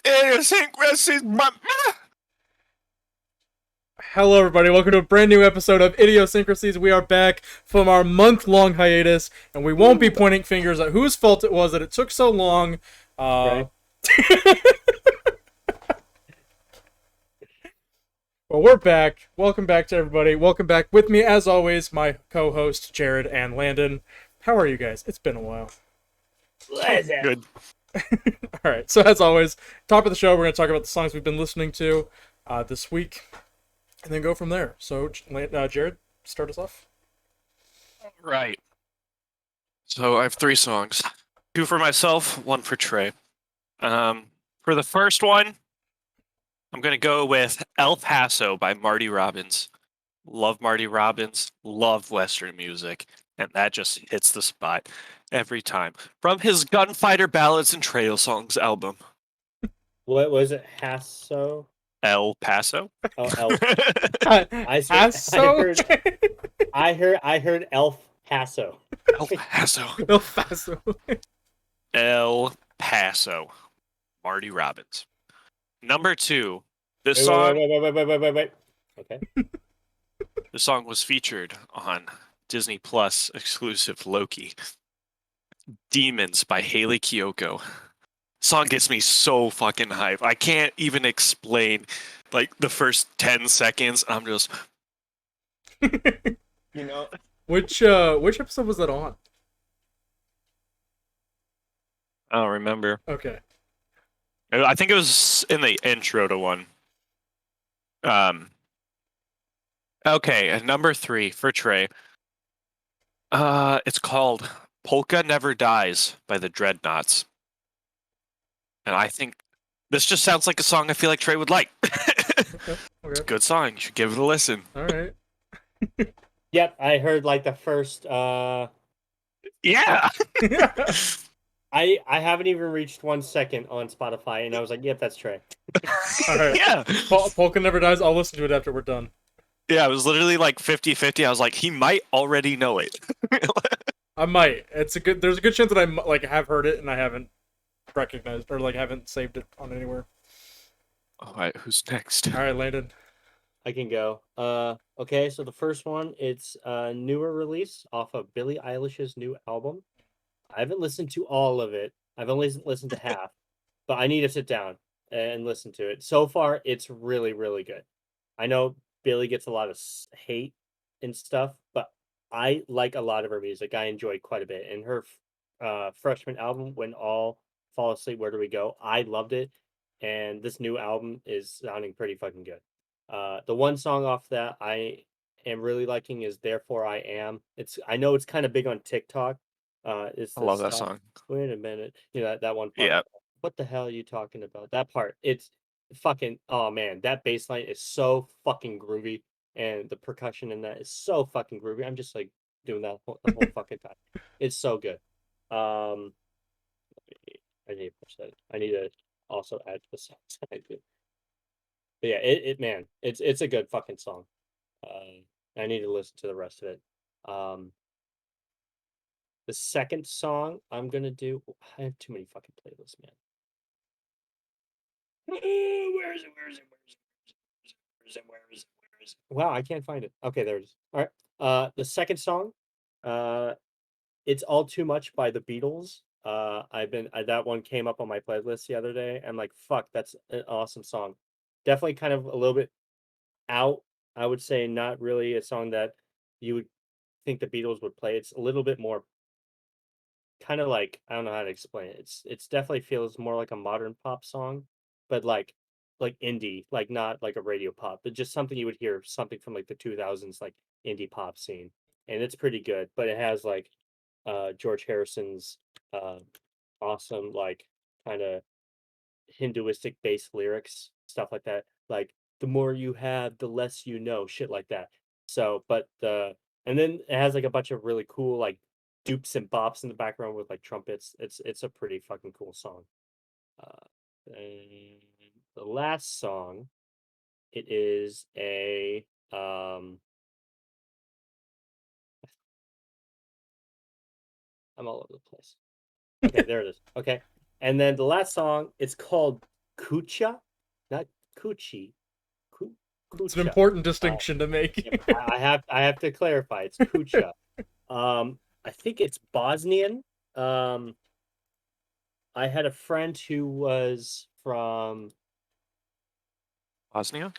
Idiosyncrasies. Hello, everybody. Welcome to a brand new episode of Idiosyncrasies. We are back from our month-long hiatus, and we won't be pointing fingers at whose fault it was that it took so long. Right. But we're back. Welcome back to everybody. Welcome back with me, as always, my co-host Jared and Landon. How are you guys? It's been a while. Good. All right. So as always, top of the show, we're going to talk about the songs we've been listening to this week, and then go from there. So, Jared, start us off. Right. So I have three songs. Two for myself, one for Trey. For the first one, I'm going to go with El Paso by Marty Robbins. Love Marty Robbins, love Western music, and that just hits the spot every time. From his Gunfighter Ballads and Trail Songs album. What was it? Hasso? El Paso? Oh, Elf. Paso? I heard Elf Hasso. El Paso. El Paso. El Paso. Marty Robbins. Number two. This song. Wait. Okay. The song was featured on Disney Plus exclusive Loki. Demons by Haley Kiyoko. Song gets me so fucking hype. I can't even explain like the first 10 seconds. I'm just Which episode was that on? I don't remember. Okay. I think it was in the intro to one. Okay, and number three for Trey. It's called Polka Never Dies by the Dreadnoughts. And I think this just sounds like a song I feel like Trey would like. Okay. It's a good song. You should give it a listen. All right. Yep, I heard like the first. Yeah. I haven't even reached 1 second on Spotify, and I was like, "Yep, that's Trey." All right. Yeah. Polka Never Dies. I'll listen to it after we're done. Yeah, it was literally like 50-50. I was like, he might already know it. I might. There's a good chance that I like have heard it and I haven't recognized or like haven't saved it on anywhere. All right, who's next? All right, Landon. I can go. Okay, so the first one, it's a newer release off of Billie Eilish's new album. I haven't listened to all of it. I've only listened to half, but I need to sit down and listen to it. So far, it's really, really good. I know Billie gets a lot of hate and stuff, but I like a lot of her music. I enjoy quite a bit. And her freshman album, When All Fall Asleep, Where Do We Go? I loved it. And this new album is sounding pretty fucking good. The one song off that I am really liking is Therefore I Am. I know it's kind of big on TikTok. It's I love that song. Wait a minute. That one part. Yeah. What the hell are you talking about? That part. It's fucking, oh man, that bass line is so fucking groovy. And the percussion in that is so fucking groovy. I'm just like doing that the whole fucking time. It's so good. I need to push that. I need to also add to the songs that I do. But yeah, man, it's a good fucking song. I need to listen to the rest of it. The second song I'm gonna do. I have too many fucking playlists, man. Where is it? Wow, I can't find it. Okay, there it is. All right. The second song, it's All Too Much by the Beatles. That one came up on my playlist the other day. I'm like, fuck, that's an awesome song. Definitely kind of a little bit out. I would say not really a song that you would think the Beatles would play. It's a little bit more kind of like, I don't know how to explain it. It's definitely feels more like a modern pop song, but like indie, like not like a radio pop, but just something you would hear something from like the 2000s like indie pop scene. And it's pretty good, but it has like George Harrison's awesome like kind of Hinduistic based lyrics, stuff like that. Like the more you have, the less you know, shit like that. So, and then it has like a bunch of really cool like dupes and bops in the background with like trumpets. It's a pretty fucking cool song. And the last song, it is a I'm all over the place. Okay, there it is. Okay. And then the last song, it's called Kucha, not Coochie. It's an Kucha. important distinction to make. Yep, I have to clarify. It's Kucha. I think it's Bosnian. I had a friend who was from. Bosnia?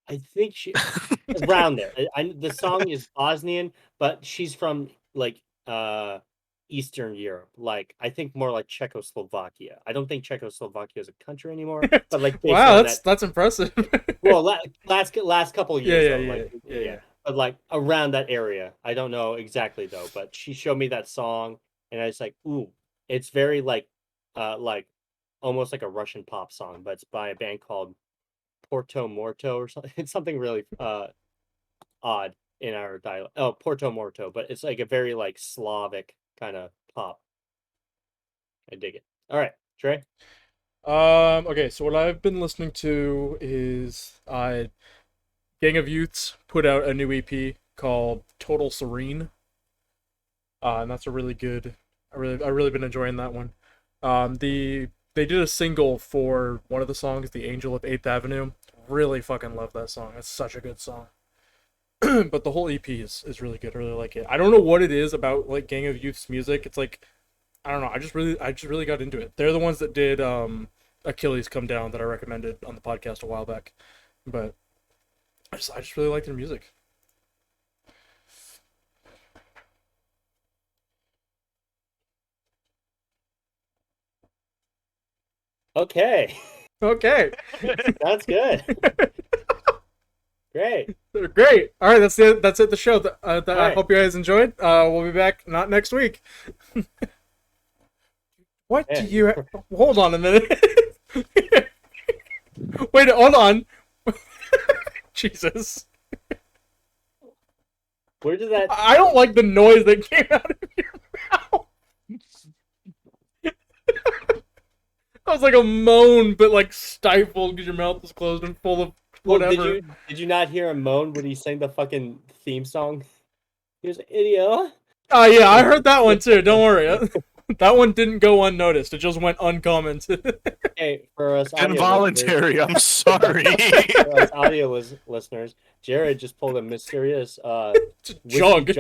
I think she around there. The song is Bosnian, but she's from like Eastern Europe. Like I think more like Czechoslovakia. I don't think Czechoslovakia is a country anymore, but like based Wow, on that's impressive. well, last couple of years Yeah, though, yeah, like yeah. but like around that area. I don't know exactly though, but she showed me that song, and I was like, ooh, it's very like almost like a Russian pop song, but it's by a band called Porto Morto or something. It's something really odd in our dialect. Oh, Porto Morto, but it's like a very like Slavic kind of pop. I dig it. All right, Trey. Okay, so what I've been listening to is Gang of Youths put out a new EP called Total Serene. And that's a really good. I really been enjoying that one. They did a single for one of the songs, "The Angel of 8th Avenue." Really fucking love that song. It's such a good song. But the whole EP is really good. I really like it. I don't know what it is about like Gang of Youth's music. It's like I don't know. I just really got into it. They're the ones that did Achilles Come Down that I recommended on the podcast a while back. But I just really like their music. Okay, Okay. that's good. Great. Great. All right, that's it. That's it. The show. I right. hope you guys enjoyed. We'll be back not next week. What Yeah. do you? Hold on a minute. Wait, hold on. Jesus. Where did that? I don't like the noise that came out of your mouth. That was like a moan, but like stifled because your mouth was closed and full of Well, whatever. did you not hear him moan when he sang the fucking theme song? He was an idiot. Oh yeah, I heard that one too. Don't worry. That one didn't go unnoticed. It just went uncommented. Hey, for us audio Involuntary. I'm sorry. for us audio listeners, Jared just pulled a mysterious It's a jug.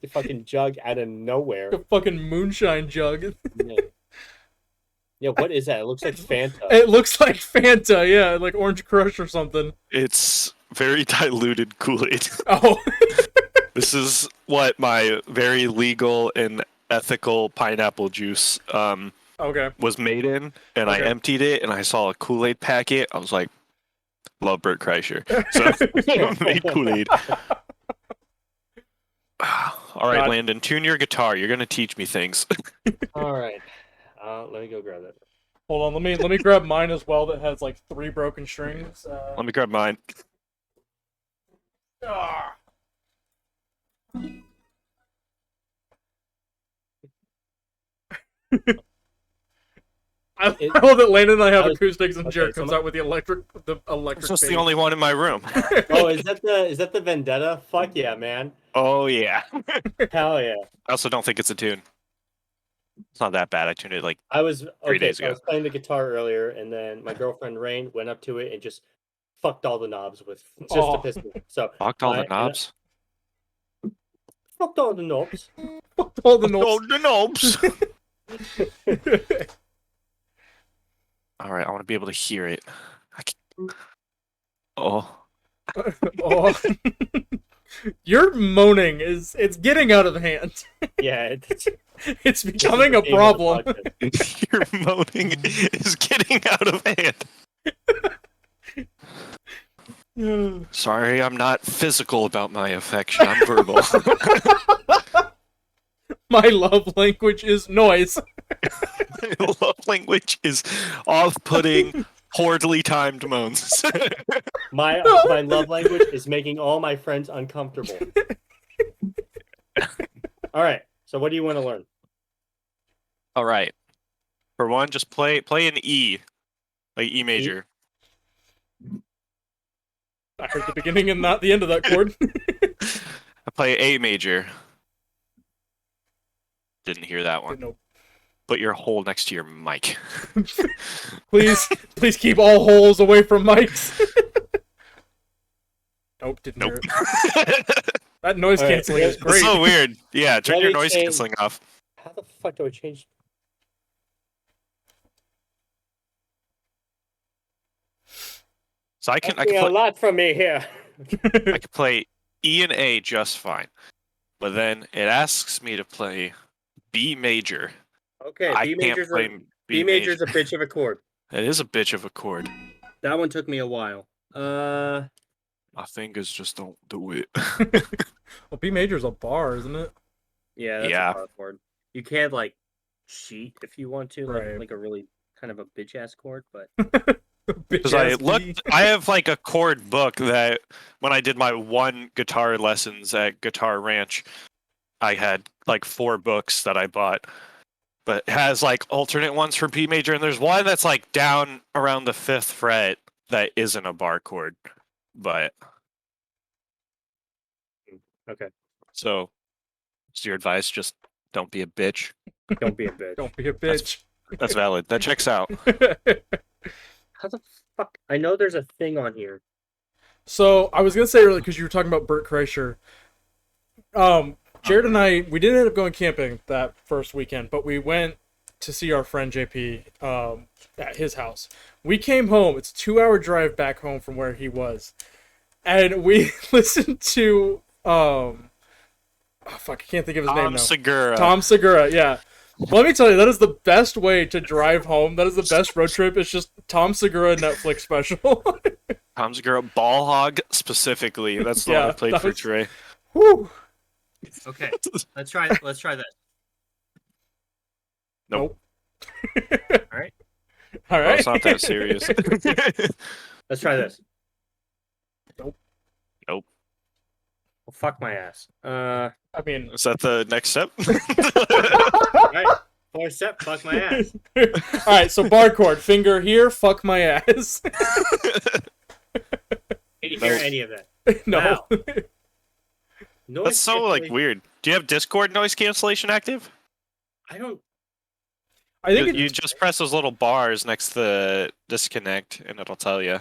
fucking jug out of nowhere. A fucking moonshine jug. Yeah. Yeah, what is that? It looks like Fanta. It looks like Fanta, yeah, like Orange Crush or something. It's very diluted Kool-Aid. Oh. This is what my very legal and ethical pineapple juice Okay. was made in, and I Okay. emptied it, and I saw a Kool-Aid packet. I was like, love Bert Kreischer. So I made Kool-Aid. All right, God. Landon, tune your guitar. You're gonna teach me things. All right. Let me go grab that. Hold on, let me grab mine as well that has like 3 broken strings. Let me grab mine. Ah. I love that Landon and I have acoustics and Jared comes out with the electric It's just the bass. only one in my room. Oh, is that the Vendetta? Fuck yeah, man. Oh yeah. Hell yeah. I also don't think it's a tune. It's not that bad. I tuned it like I was 3 days I ago. was playing the guitar earlier, and then my girlfriend Rain went up to it and just fucked all the knobs with just to piss me. So Fucked all the and knobs. fucked all the knobs. All the Oh, notes. the knobs. All right, I want to be able to hear it. Oh. Oh. Your moaning it's getting out of hand. Yeah, It's becoming a problem. Your moaning is getting out of hand. Sorry, I'm not physical about my affection. I'm verbal. My love language is noise. My love language is off-putting, poorly timed moans. my love language is making all my friends uncomfortable. All right. So what do you want to learn? All right. For one, just play an E, like E major. I heard the beginning and not the end of that chord. I play A major. Didn't hear that one. Nope. put your hole next to your mic. Please keep all holes away from mics. Nope, didn't hear it. That noise All right, canceling is it's great. It's so weird. Yeah, turn Let your me noise change- canceling off. How the fuck do I change? So I can Asking a lot from me here. I can play E and A just fine, but then it asks me to play B major. Okay, I B can't major's play a B major's a bitch of a chord. It is a bitch of a chord. That one took me a while. My fingers just don't do it. Well, B major's a bar, isn't it? Yeah, that's Yeah. a bar chord. You can like cheat if you want to, Right. like a really kind of a bitch ass chord, but Because I Bitch-ass B. looked, I have like a chord book that when I did my one guitar lessons at Guitar Ranch, I had like 4 books that I bought, but it has like alternate ones for B major, and there's one that's like down around the 5th fret that isn't a bar chord, but okay. so your advice, just don't be a bitch. Don't be a bitch. Don't be a bitch. That's valid. That checks out. How the fuck? I know there's a thing on here. So I was gonna say earlier because you were talking about Bert Kreischer. Jared and I, we didn't end up going camping that first weekend, but we went to see our friend JP at his house. We came home. It's a 2-hour drive back home from where he was, and we listened to oh fuck, I can't think of his name Tom now. Segura. Tom Segura, yeah. Let me tell you, that is the best way to drive home. That is the best road trip. It's just Tom Segura Netflix special. Tom Segura, Ball Hog specifically. That's the one I played that for was- Trey. Whew. Okay, let's try this. Nope. All right. Well, it's not that serious. Let's try this. Nope. Nope. Well, fuck my ass. I mean, Is that the next step? Right. 4th step, fuck my ass. all right. So bar chord, finger here, fuck my ass. Can you hear No. any of that? No. Wow. Noise That's so like cancellation- weird. Do you have Discord noise cancellation active? I don't. I think You just press those little bars next to the disconnect, and it'll tell you.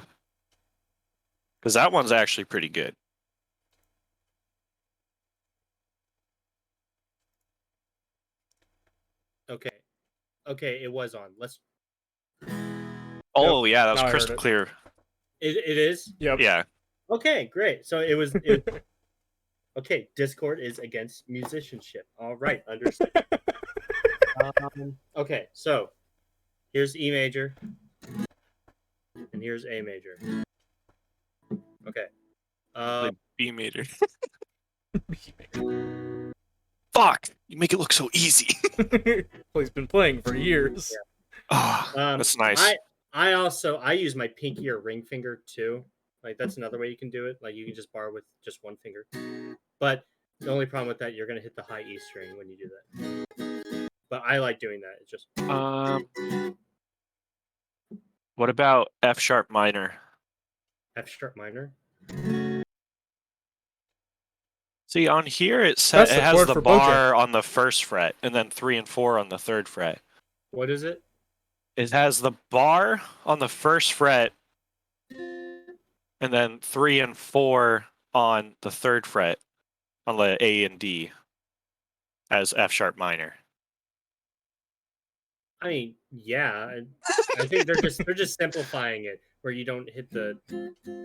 Because that one's actually pretty good. Okay. Okay, it was on. Let's. Oh yeah, that now I was heard crystal it. clear. It is. Yep. Yeah. Okay, great. So it was. Okay, Discord is against musicianship. All right, understood. Okay, so here's E major, and here's A major. Okay. B major. Fuck! You make it look so easy. Well, he's been playing for years. Ah, that's nice. I use my pinky or ring finger too. Like that's another way you can do it. Like you can just bar with just one finger. But the only problem with that, you're gonna hit the high E string when you do that. But I like doing that. It's just What about F sharp minor? F sharp minor. See, on here it That's the has chord the for Bojack. bar on the 1st fret, and then 3 and 4 on the 3rd fret. What is it? It has the bar on the 1st fret, and then 3 and 4 on the 3rd fret on the A and D as F sharp minor. I mean, yeah. I think they're just simplifying it where you don't hit the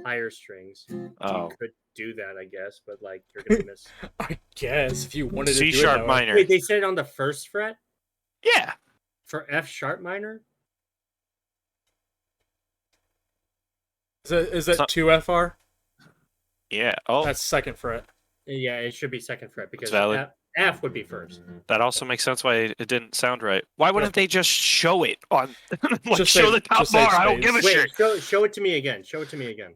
higher strings. Oh, You could do that, I guess, but like you're gonna miss. I guess if you wanted to C do it sharp that way. minor. Wait, they said it on the 1st fret Yeah. for F sharp minor. Is that So- 2FR? Yeah. Oh, That's 2nd fret. Yeah, it should be 2nd fret because valid. F would be first. that also makes sense why it didn't sound right. Why wouldn't they just show it on like Just show say- the top just say bar? I don't space. give a Wait, shit. show it to me again. Show it to me again.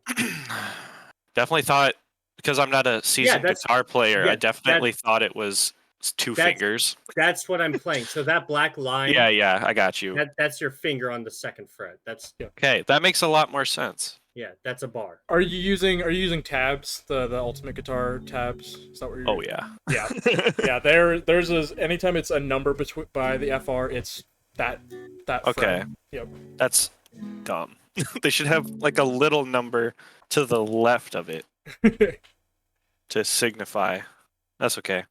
Definitely thought, because I'm not a seasoned that's- guitar player, yeah, I definitely thought it was 2 That's- fingers. That's what I'm playing. So that black line. Yeah, I got you. That's your finger on the 2nd fret. That's Okay, that makes a lot more sense. yeah. That's a bar. Are you using tabs? The Ultimate Guitar tabs? Is that what you're Oh yeah. Yeah. Yeah, theirs is anytime it's a number between by the FR, it's that Okay. fret. Yep. That's dumb. They should have like a little number to the left of it to signify. That's okay.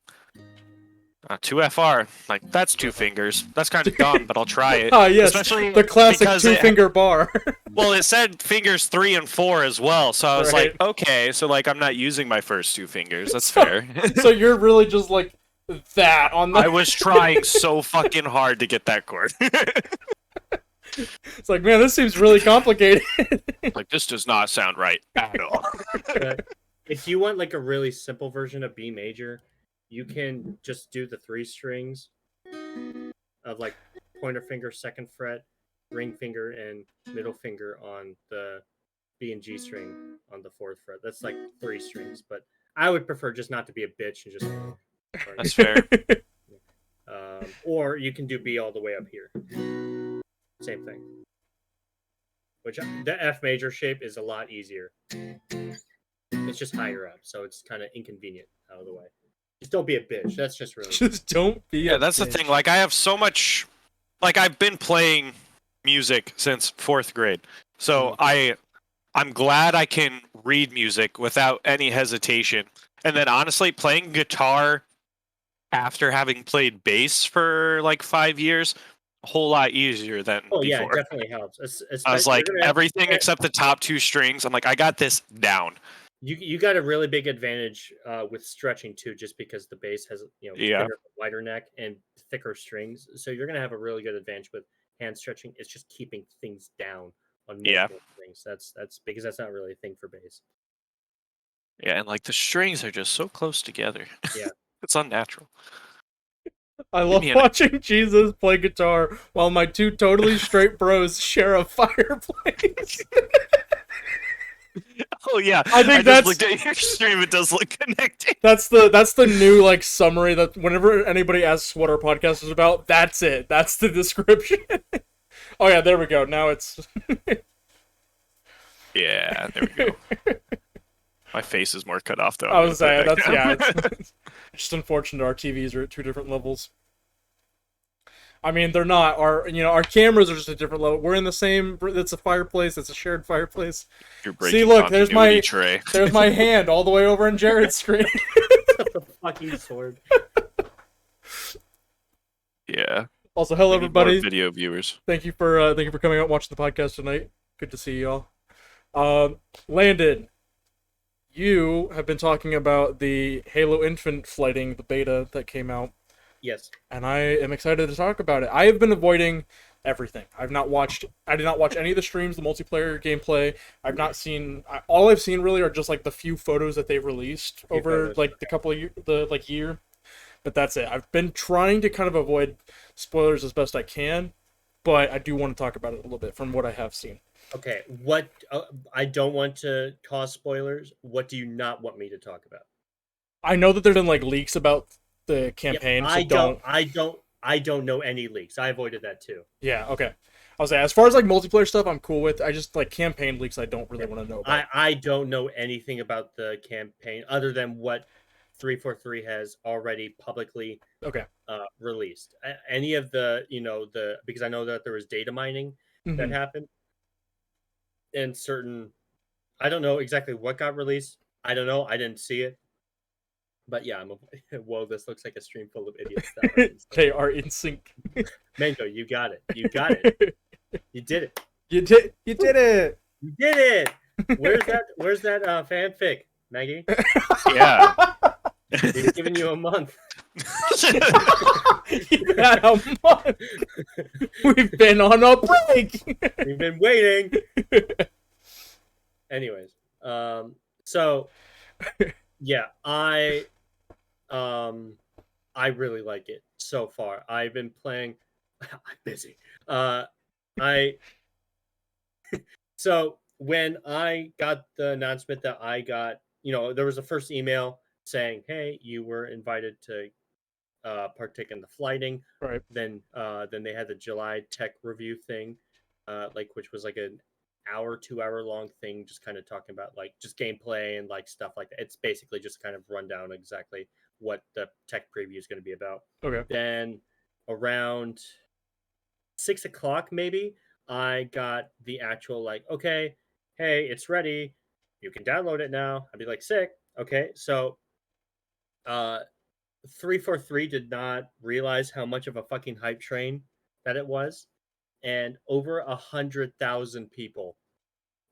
2FR, like that's 2 fingers. That's kind of dumb, but I'll try it. Ah, yes, Especially the classic because two-finger bar. well, it said fingers 3 and 4 as well, so I was Right. like, okay, so like I'm not using my first 2 fingers. That's So- fair. So you're really just like that on the. I was trying so fucking hard to get that chord. It's like, man, this seems really complicated. Like this does not sound right at all. If you want like a really simple version of B major, you can just do the 3 strings of like pointer finger, 2nd fret, ring finger, and middle finger on the B and G string on the 4th fret. That's like 3 strings, but I would prefer just not to be a bitch and just. That's fair. Or you can do B all the way up here. Same thing. Which the F major shape is a lot easier. It's just higher up, so it's kind of inconvenient out of the way. Just don't be a bitch. That's just really. Just don't be. Yeah, a that's the bitch. thing. Like I have so much like I've been playing music since 4th grade. So I'm glad I can read music without any hesitation. And then honestly, playing guitar after having played bass for like 5 years, a whole lot easier than Oh yeah, before. it definitely helps. I was like, everything Yeah. except the top 2 strings. I'm like, I got this down. You got a really big advantage with stretching too, just because the bass has Yeah. thinner, wider neck and thicker strings. So you're gonna have a really good advantage with hand stretching. It's just keeping things down on multiple strings. That's because that's not really a thing for bass. Yeah, and like the strings are just so close together. Yeah. It's unnatural. I love me an- watching Jesus play guitar while my 2 totally straight bros share a fireplace. Oh yeah, I think just that's- looked at your stream. It does look connected. That's the new like summary that whenever anybody asks what our podcast is about, that's it. That's the description. Oh yeah, there we go. Now it's Yeah, there we go. My face is more cut off though. I was saying I'm that's gonna put yeah. It's just unfortunate our TVs are at 2 different levels. I mean, they're not. Our cameras are just a different level. We're in the same. It's a fireplace. It's a shared fireplace. You're breaking See, look, there's continuity, my tray. there's my hand all the way over in Jared's screen. The fucking sword. Yeah. Also, hello We need more everybody. video viewers. Thank you for coming out and watching the podcast tonight. Good to see you all. Landon, you have been talking about the Halo Infinite flighting, the beta that came out, Yes. and I am excited to talk about it. I have been avoiding everything. I did not watch any of the streams, the multiplayer gameplay. I've not seen. All I've seen really are just like the few photos that they've released over photos. like the couple of year. But that's it. I've been trying to kind of avoid spoilers as best I can, but I do want to talk about it a little bit from what I have seen. Okay. What I don't want to cause spoilers. What do you not want me to talk about? I know that there's been like leaks about the Yep, campaign. I So I don't know any leaks. I avoided that too. Yeah, okay. I was saying, as far as like multiplayer stuff, I'm cool with. I just like campaign leaks. I don't really want to know about. I don't know anything about the campaign other than what 343 has already publicly Okay. released. Any of the because I know that there was data mining that Mhm. happened, and certain I don't know exactly what got released. I don't know. I didn't see it. But yeah, whoa, this looks like a stream full of idiots. That are in sync. They are in sync. Mango, you got it. You got it. You did it. You did it. You did it. Where's that fanfic, Maggie? Yeah. He's giving you a month. You had a month. We've been on a break. We've been waiting. Anyways, so yeah, I really like it so far. I've been playing. I'm busy. So when I got the announcement that I got, there was a first email saying, "Hey, you were invited to partake in the flighting." Right. Then they had the July tech review thing, which was like an 2-hour long thing, just kind of talking about like just gameplay and like stuff like that. It's basically just kind of run down exactly what the tech preview is going to be about. Okay. Then around 6 o'clock maybe, I got the actual like, okay, hey, it's ready. You can download it now. I'd be like, sick. Okay, so 343 did not realize how much of a fucking hype train that it was, and over 100,000 people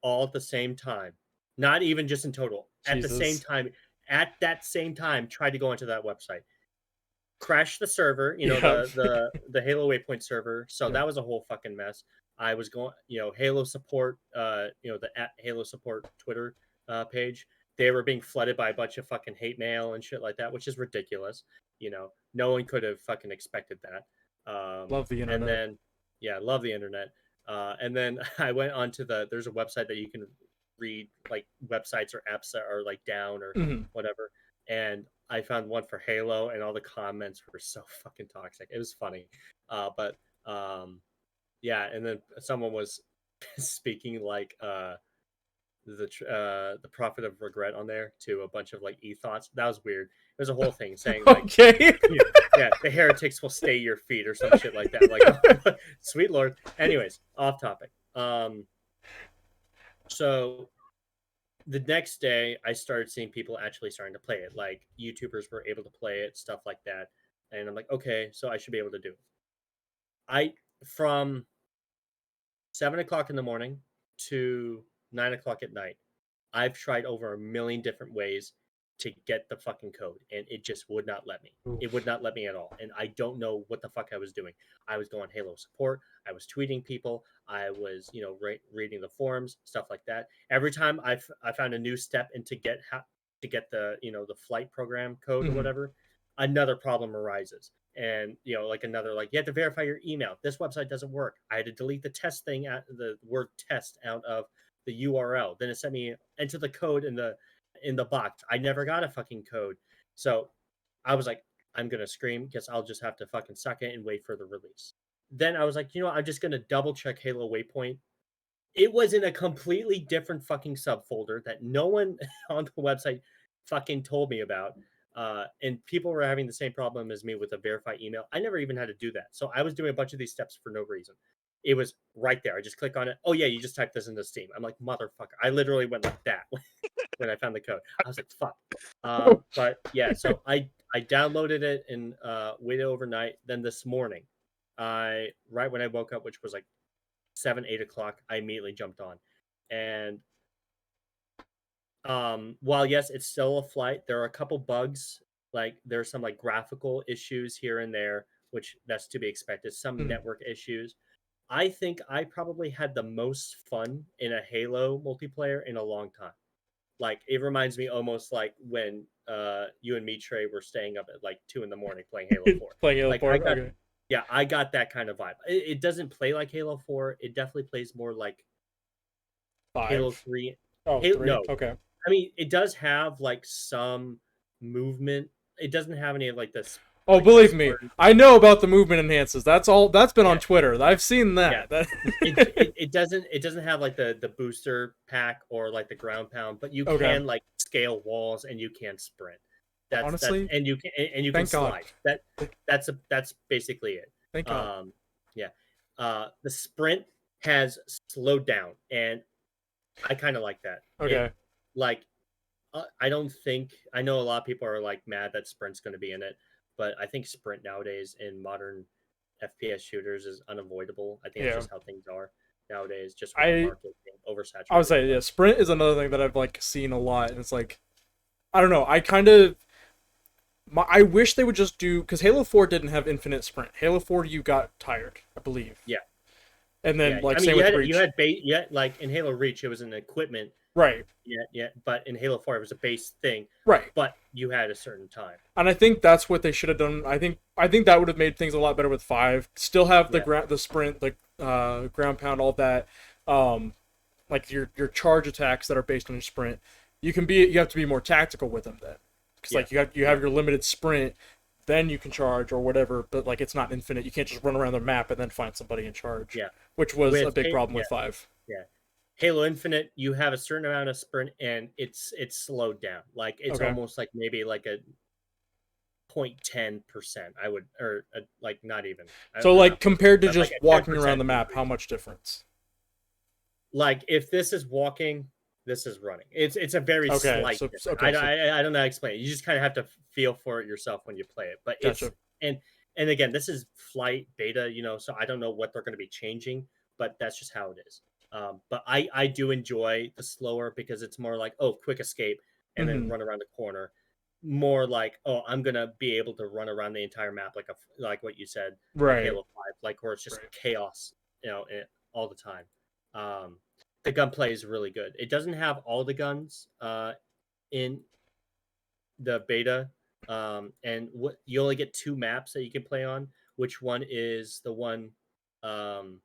all at the same time, not even just in total, at the same Jesus. time, at that same time, tried to go into that website, crashed the server, Yeah. the Halo Waypoint server. So Yeah. that was a whole fucking mess. I was going, Halo support, the at Halo support Twitter page. They were being flooded by a bunch of fucking hate mail and shit like that, which is ridiculous. No one could have fucking expected that. Love the And internet. then, yeah, love the internet. And then I went onto there's a website that you can read like websites or apps that are like down or Mhm. whatever. And I found one for Halo, and all the comments were so fucking toxic. It was funny, but yeah. And then someone was speaking like the prophet of regret on there to a bunch of like e-thoughts. That was weird. It was a whole thing saying like, Okay. yeah, the heretics will stay your feet or some shit like that. Like, sweet lord. Anyways, off topic. So the next day I started seeing people actually starting to play it. Like YouTubers were able to play it, stuff like that. And I'm like, okay, so I should be able to do it. I from 7 o'clock in the morning to 9 o'clock at night, I've tried over a million different ways to get the fucking code, and it just would not let me. It would not let me at all, and I don't know what the fuck I was doing. I was going Halo support. I was tweeting people. I was, reading the forums, stuff like that. Every time I found a new step into to get the flight program code or Mhm. whatever, another problem arises. And like another like you have to verify your email. This website doesn't work. I had to delete the test thing at the word test out of the URL. Then it sent me enter the code in the box. I never got a fucking code. So I was like, I'm gonna scream. Guess I'll just have to fucking suck it and wait for the release. Then I was like, I'm just gonna double check Halo Waypoint. It was in a completely different fucking subfolder that no one on the website fucking told me about. And people were having the same problem as me with a verify email. I never even had to do that. So I was doing a bunch of these steps for no reason. It was right there. I just click on it. Oh yeah, you just type this into Steam. I'm like, motherfucker. I literally went like that when I found the code. I was like, fuck. But yeah, so I downloaded it and waited overnight. Then this morning, right when I woke up, which was like 7, 8 o'clock, I immediately jumped on. And while yes, it's still a flight, there are a couple bugs. Like there's some like graphical issues here and there, which that's to be expected. Some Mhm. network issues. I think I probably had the most fun in a Halo multiplayer in a long time. Like it reminds me almost like when you and me, Trey, were staying up at like 2 in the morning playing Halo 4. Playing Halo Like 4. Okay. I got that kind of vibe. It doesn't play like Halo 4. It definitely plays more like Halo 5. 3. Oh, Halo, 3. no, Okay. I mean it does have like some movement. It doesn't have any of like this Oh, like the believe me, Spartan. I know about the movement enhances. That's all. That's been Yeah, on Twitter. I've seen yeah. that. It doesn't have like the booster pack or like the ground pound, but you Okay. can like scale walls and you can sprint. That's Honestly, and you can thank God. slide. That's basically it. Thank God. Yeah. The sprint has slowed down, and I kind of like that. Okay. Like I don't think I know a lot of people are like mad that sprint's going to be in it, but I think sprint nowadays in modern FPS shooters is unavoidable. I think it's Yeah. just how things are nowadays, just with the I market being I would oversaturated. say, yeah, But sprint is another thing that I've like seen a lot, and it's like, I don't know. I kind of I wish they would just do, because Halo 4 didn't have infinite sprint. Halo 4, you got tired, I believe. yeah, And then yeah. like I mean, same with you Reach. had base, yeah, like in Halo Reach, it was an equipment. Right. Yeah, yeah. But in Halo 4, it was a base thing. Right. But you had a certain time. And I think that's what they should have done. I think that would have made things a lot better with 5. Still have Yeah, the sprint, the ground pound, all that. Like your charge attacks that are based on your sprint. You have to be more tactical with them then. Because yeah, like you have your limited sprint, then you can charge or whatever, but like it's not infinite. You can't just run around the map and then find somebody and charge. yeah. Which was a big problem Yeah, with 5. yeah. Halo Infinite, you have a certain amount of sprint, and it's slowed down. Like it's Okay. almost like maybe like a 0.10%. I would, or like not even. So like compared to That's just like a walking 10% around the map, increase. how much difference? Like if this is walking, this is running. It's a very Okay, slight so difference. okay, so I don't know how to explain it. You just kind of have to feel for it yourself when you play it. But it's gotcha. and again, this is flight beta, so I don't know what they're going to be changing, but that's just how it is. But I do enjoy the slower because it's more like, oh, quick escape and then Hmm. run around the corner. More like, oh, I'm gonna be able to run around the entire map like what you said, like Right. Halo 5, like where it's just Right. chaos, all the time. The gunplay is really good. It doesn't have all the guns in the beta, and what you only get 2 maps that you can play on. Which one is the one um,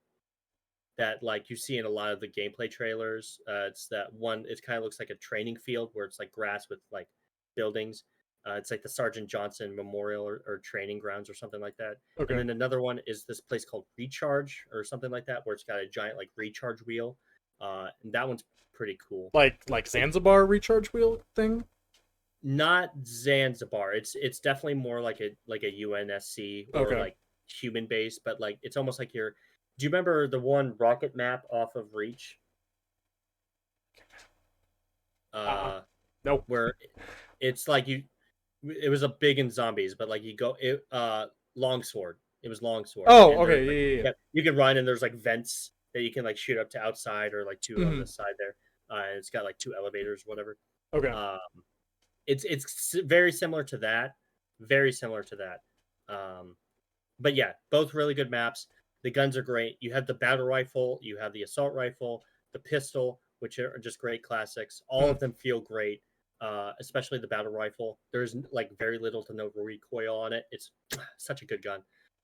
that like you see in a lot of the gameplay trailers? It's that one. It kind of looks like a training field where it's like grass with like buildings. It's like the Sergeant Johnson Memorial or Training Grounds or something like that. And Okay. then another one is this place called Recharge or something like that, where it's got a giant like recharge wheel. And that one's pretty cool. Like Zanzibar recharge wheel thing? Not Zanzibar. It's definitely more like a UNSC or Okay. like human base, but like it's almost like you're. Do you remember the one rocket map off of Reach? Uh-uh. Uh, Nope. where it's like you. It was a big in zombies, but like you go it longsword. It was longsword, Oh, and there's okay, like yeah. you can run, and there's like vents that you can like shoot up to outside or like two on Hmm. the side there. And it's got like 2 elevators, whatever. Okay. Um, it's very similar to that, very similar to that. But yeah, both really good maps. The guns are great. You have the battle rifle, you have the assault rifle, the pistol, which are just great classics. All Hmm. of them feel great, especially the battle rifle. There's like very little to no recoil on it. It's such a good gun.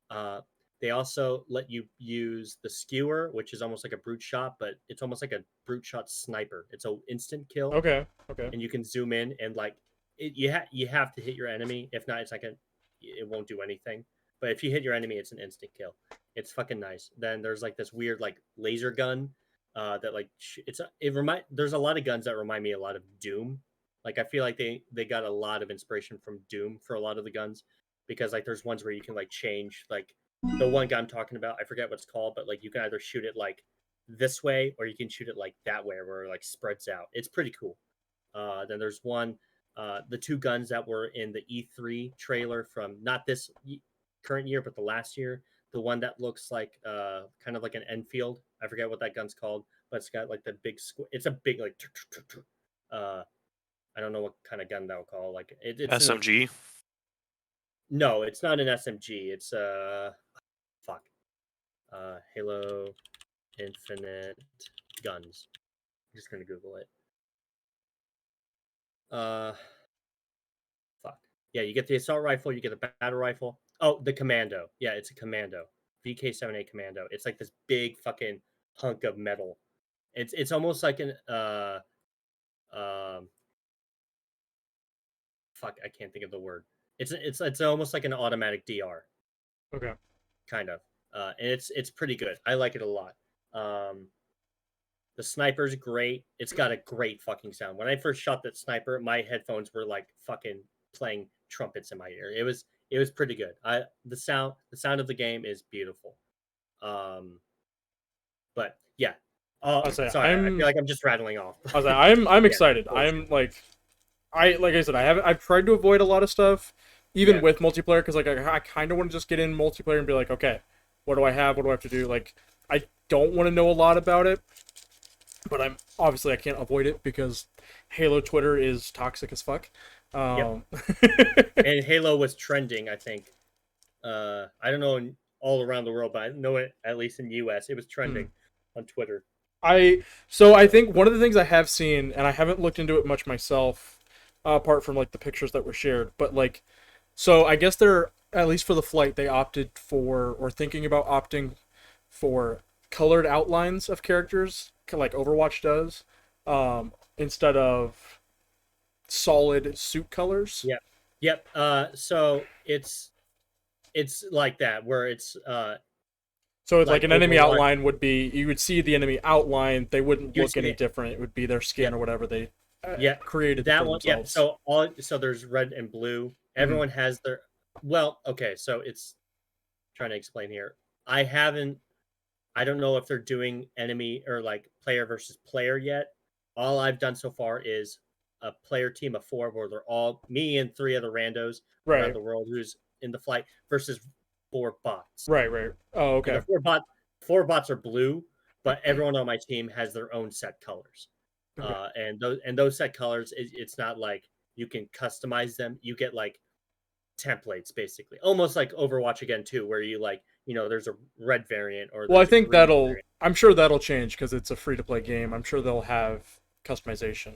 Uh, they also let you use the skewer, which is almost like a brute shot, but it's almost like a brute shot sniper. It's a instant kill, Okay. Okay. and you can zoom in and like you have to hit your enemy. If not, it's like it won't do anything. But if you hit your enemy, it's an instant kill. It's fucking nice. Then there's like this weird like laser gun that like there's a lot of guns that remind me a lot of Doom. Like I feel like they got a lot of inspiration from Doom for a lot of the guns, because like there's ones where you can like change, like the one guy I'm talking about, I forget what it's called, but like you can either shoot it like this way or you can shoot it like that way where it like spreads out. It's pretty cool. Then there's one, the 2 guns that were in the E3 trailer from not this current year, but the last year. The one that looks like kind of like an Enfield. I forget what that gun's called, but it's got like the big. It's a big like. I don't know what kind of gun that would call. Like it's in a, SMG. no, it's not an SMG. It's fuck. Halo Infinite guns. I'm just gonna Google it. Uh, fuck. Yeah, you get the assault rifle, you get the battle rifle. Oh, the commando. Yeah, it's a commando. VK78 commando. It's like this big fucking hunk of metal. It's almost like an um fuck, I can't think of the word. It's almost like an automatic DR, Okay. kind of. And it's pretty good. I like it a lot. Um the sniper's great. It's got a great fucking sound. When I first shot that sniper, my headphones were like fucking playing trumpets in my ear. It was pretty good. The sound of the game is beautiful. Um, but yeah. Oh, I'll say sorry. I feel like I'm just rattling off. I'll say I'm Yeah, excited. bullshit. I'm like I said, I've tried to avoid a lot of stuff, even Yeah. with multiplayer, because like I kind of want to just get in multiplayer and be like, okay, what do I have? What do I have to do? Like, I don't want to know a lot about it, but I can't avoid it because Halo Twitter is toxic as fuck. Yep. And Halo was trending, I think. I don't know all around the world, but I know it at least in the US. It was trending on Twitter. I think one of the things I have seen, and I haven't looked into it much myself, apart from like the pictures that were shared, but like, so I guess they're, at least for the flight, they opted for, or thinking about opting for, colored outlines of characters, like Overwatch does, instead of solid suit colors. Yep. Yep. So it's like that where it's So it's like like an enemy Overwatch. outline would be, you would see the enemy outline, they wouldn't You look see any it. different. It would be their skin Yep. or whatever they Yeah, created that for one. Yep. themselves. So there's red and blue. Mhm. Everyone has their Well, okay, so it's trying to explain here. I don't know if they're doing enemy or like player versus player yet. All I've done so far is a player team of 4 where they're all me and 3 other randos around Right. the world who's in the flight versus 4 bots. Right. Oh, And okay. the 4 bots are blue, but everyone on my team has their own set colors. Okay. And those set colors, it's not like you can customize them. You get like templates basically, almost like Overwatch again too, where you like there's a red variant or Well, I there's a think green variant. I'm sure that'll change because it's a free to play game. I'm sure they'll have customization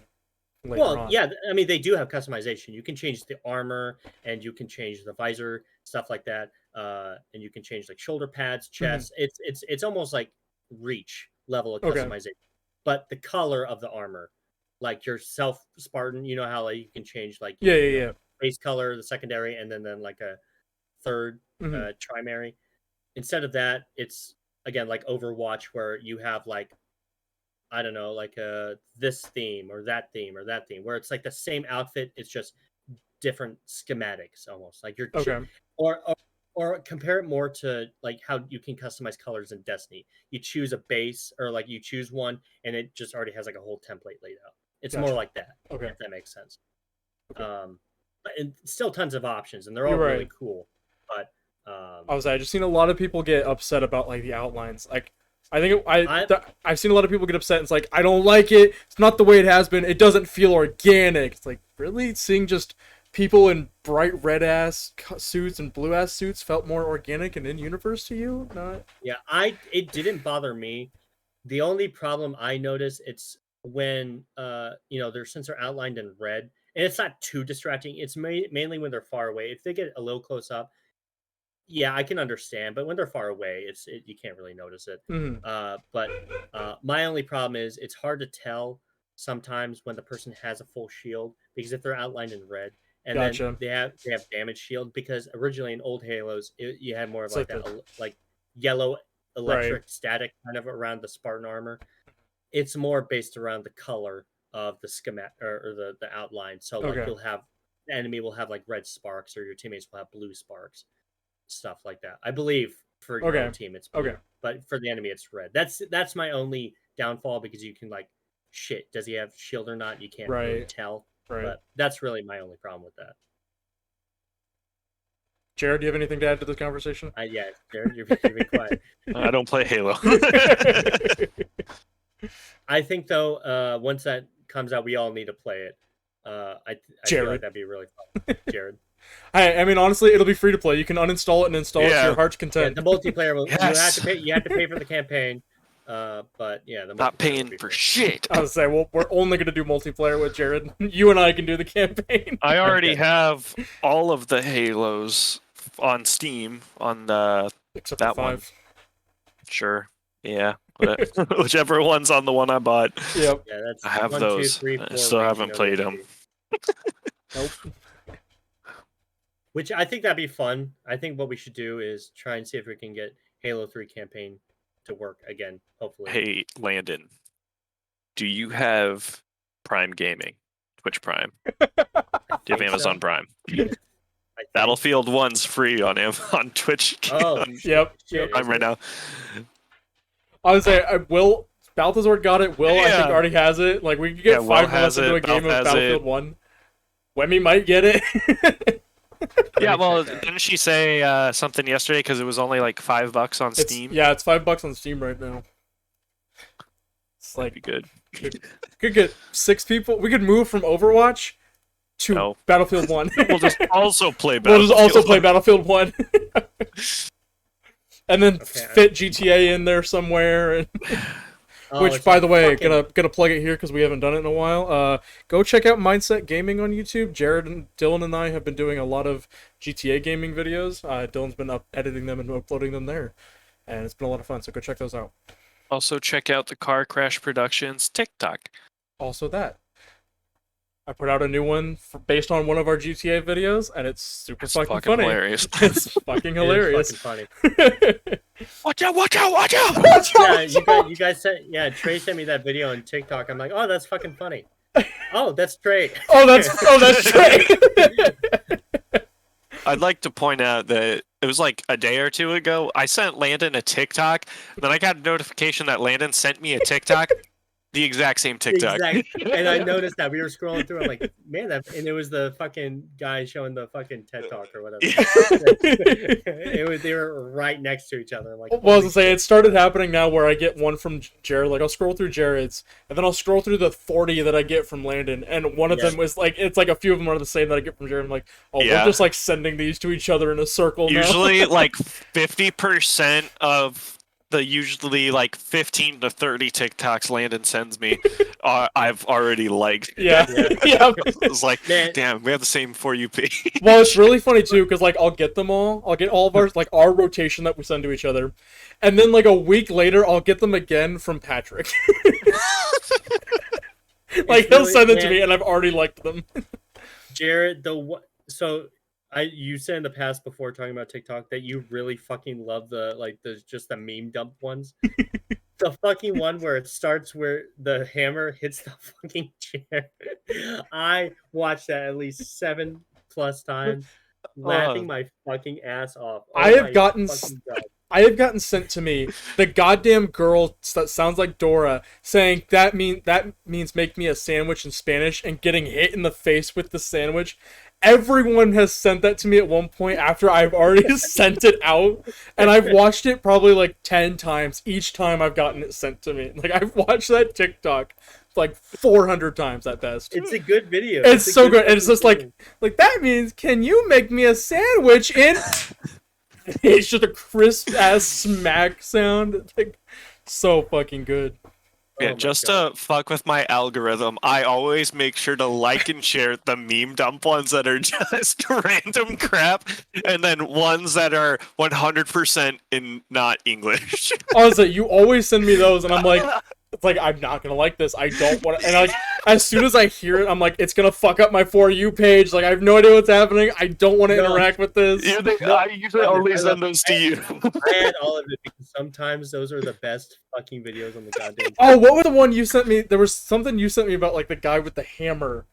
later Well, on. yeah, I mean they do have customization. You can change the armor and you can change the visor, stuff like that. And you can change like shoulder pads, chest. It's almost like Reach level of Okay. customization. But the color of the armor, like your self Spartan, you know how like you can change like Yeah. base color, the secondary, and then like a third Mhm. primary. Instead of that, it's again like Overwatch where you have like I don't know, like this theme or that theme or that theme, where it's like the same outfit, it's just different schematics almost. Like Okay. or compare it more to like how you can customize colors in Destiny. You choose a base or like you choose one and it just already has like a whole template laid out. It's more Gotcha. like that, Okay. if that makes sense. Okay. But and still tons of options and they're all You're really right. cool. But I just seen a lot of people get upset about like the outlines. Like I think I I've seen a lot of people get upset. It's like I don't like it. It's not the way it has been. It doesn't feel organic. It's like really seeing just people in bright red ass suits and blue ass suits felt more organic and in universe to you. Not Yeah, it didn't bother me. The only problem I notice it's when they're since they're outlined in red, and it's not too distracting. It's mainly when they're far away. If they get a little close up, yeah, I can understand. But when they're far away, you can't really notice it. mm, But my only problem is it's hard to tell sometimes when the person has a full shield because if they're outlined in red. And then gotcha. they have damage shield because originally in old Halos you had more of It's like like that the like yellow right. electric static kind of around the Spartan armor. It's more based around the color of the schematic or the outline. So like Okay. the enemy will have like red sparks or your teammates will have blue sparks, stuff like that. I believe for your own Okay. team it's blue, Okay. but for the enemy it's red. That's my only downfall because you can like shit. Does he have shield or not? You can't really Right. tell. Right. But that's really my only problem with that. Jared, do you have anything to add to this conversation? Yeah, Jared, you've been quiet. I don't play Halo. I think though, once that comes out, we all need to play it. I feel like Jared. that'd be really fun, Jared. I mean, honestly, it'll be free to play. You can uninstall it and install it to Yeah. your heart's Yeah, content. the multiplayer will, you have Yes. to pay. You have to pay for the campaign. But yeah, the Not multiplayer will paying be for free. shit. I was say, well, we're only gonna do multiplayer with Jared. You and I can do the campaign. I already Okay. have all of the Halos on Steam on the Except that for one. 5. Sure. Yeah. Whichever one's on the one I bought. Yep. Yeah, that's I have 1, 2, those. 3, I 4 still rating haven't played them. ODST. Nope. Which I think that'd be fun. I think what we should do is try and see if we can get Halo 3 campaign to work again. Hopefully. Hey, Landon. Do you have Prime Gaming? Twitch Prime? Do you have think Amazon so. Prime? I think. Battlefield 1's free on on Twitch. Oh, on Yep. shit, Prime is right it? now. I would say, Will Balthazar got it. Will I think Yeah. already has it. Like we could get Yeah, Will 5 has minutes into it, a game Balth of has Battlefield it. 1. Wemmy might get it. Yeah, me well, check that. didn't she say something yesterday because it was only like $5 on Steam? It's $5 on Steam right now. It's That'd like be good. could get 6 people. We could move from Overwatch to No. Battlefield 1. We'll just also play We'll Battlefield. just also play Battlefield 1. And then Okay. fit GTA in there somewhere. And, Oh, which, it's by like the way, fucking- gonna plug it here because we haven't done it in a while. Go check out Mindset Gaming on YouTube. Jared and Dylan and I have been doing a lot of GTA gaming videos. Dylan's been editing them and uploading them there, and it's been a lot of fun. So go check those out. Also, check out the Car Crash Productions TikTok. Also, that I put out a new one based on one of our GTA videos, and it's super It's fucking fucking funny. hilarious. It's fucking It hilarious. is fucking funny. Watch out! Watch out! Watch out! Yeah, you guys said, yeah, Trey sent me that video on TikTok. I'm like, oh, that's fucking funny. Oh, that's Trey. Oh, that's Trey. I'd like to point out that it was like a day or two ago. I sent Landon a TikTok, then I got a notification that Landon sent me a TikTok, the exact same TikTok. And I noticed that we were scrolling through. I'm like, man, and it was the fucking guy showing the fucking TED Talk or whatever. They were right next to each other. I'm like, well, I was gonna say it started happening now where I get one from Jared. Like I'll scroll through Jared's, and then I'll scroll through the 40 that I get from Landon, and one of them was like it's like a few of them are the same that I get from Jared. I'm like, oh, we're just like sending these to each other in a circle. Usually, like 50% of the usually like 15 to 30 TikToks Landon sends me, I've already liked. Yeah. It's like, man, damn, we have the same for you page. Well, it's really funny too because like I'll get them all. I'll get all of our like our rotation that we send to each other, and then like a week later I'll get them again from Patrick. Like he'll send it to me, and I've already liked them. Jared, you said in the past before talking about TikTok that you really fucking love the meme dump ones. The fucking one where it starts where the hammer hits the fucking chair. I watched that at least 7+ times, laughing my fucking ass off. I have gotten sent to me the goddamn girl that sounds like Dora saying that means make me a sandwich in Spanish and getting hit in the face with the sandwich. Everyone has sent that to me at one point after I've already sent it out, and I've watched it probably like 10 times each time I've gotten it sent to me. Like I've watched that TikTok like 400 times at best. It's a good video. It's so good. And it's just like that means can you make me a sandwich in it's just a crisp ass smack sound. It's like so fucking good. Yeah, just to fuck with my algorithm, I always make sure to like and share the meme dump ones that are just random crap, and then ones that are 100% in not English. Honestly, you always send me those, and I'm like, it's like I'm not gonna like this. I don't want to. And like, as soon as I hear it, I'm like, it's gonna fuck up my For You page. Like, I have no idea what's happening. I don't want to interact with this. I usually only send those to you. I had all of it because sometimes those are the best fucking videos on the goddamn. Oh, what was the one you sent me? There was something you sent me about like the guy with the hammer.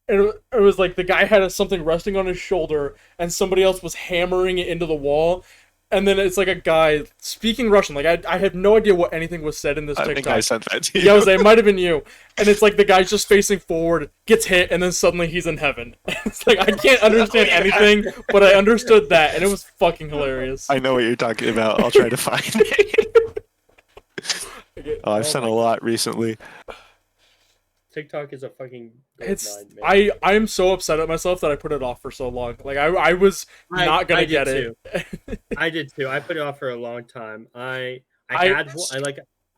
And it was like the guy had something resting on his shoulder, and somebody else was hammering it into the wall. And then it's like a guy speaking Russian. Like I have no idea what anything was said in this TikTok. I think I sent that to you. Yeah, it might have been you. And it's like the guy's just facing forward, gets hit, and then suddenly he's in heaven. It's like I can't understand anything, but I understood that, and it was fucking hilarious. I know what you're talking about. I'll try to find it. I've sent a lot recently. TikTok is a fucking I am so upset at myself that I put it off for so long. Like I was not gonna get it. I did too. I put it off for a long time. I had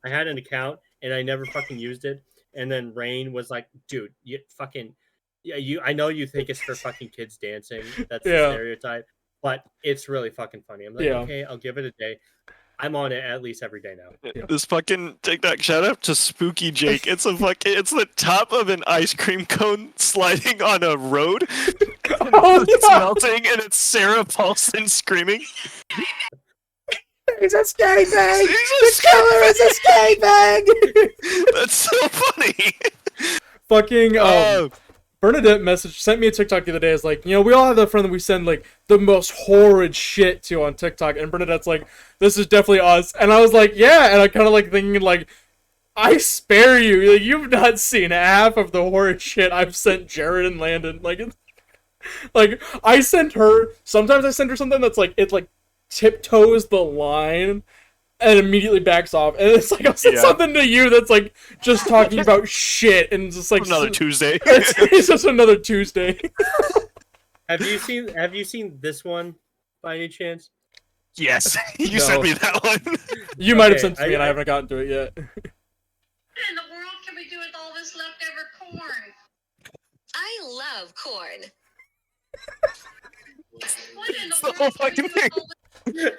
an account and I never fucking used it. And then Rain was like, "Dude, I know you think it's for fucking kids dancing. That's the stereotype, but it's really fucking funny." I'm like, okay, I'll give it a day. I'm on it at least every day now. Yeah. This fucking TikTok shout out to Spooky Jake. It's the top of an ice cream cone sliding on a road. It's melting and it's Sarah Paulson screaming. He's escaping! The killer is escaping! That's so funny. Fucking Bernadette sent me a TikTok the other day. It's like, we all have that friend that we send like the most horrid shit to on TikTok, and Bernadette's like, this is definitely us. And I was like, yeah, and I kind of like thinking like, I spare you. Like, you've not seen half of the horrid shit I've sent Jared and Landon. Like I sent her. Sometimes I send her something that's like it like tiptoes the line and immediately backs off, and it's like I'll send something to you that's like just talking about shit, and just like another Tuesday. It's just another Tuesday. Have you seen this one by any chance? Yes, you sent me that one. You might have sent it to me, and I haven't gotten to it yet. What in the world can we do with all this leftover corn? I love corn. What in the world can we do with all this?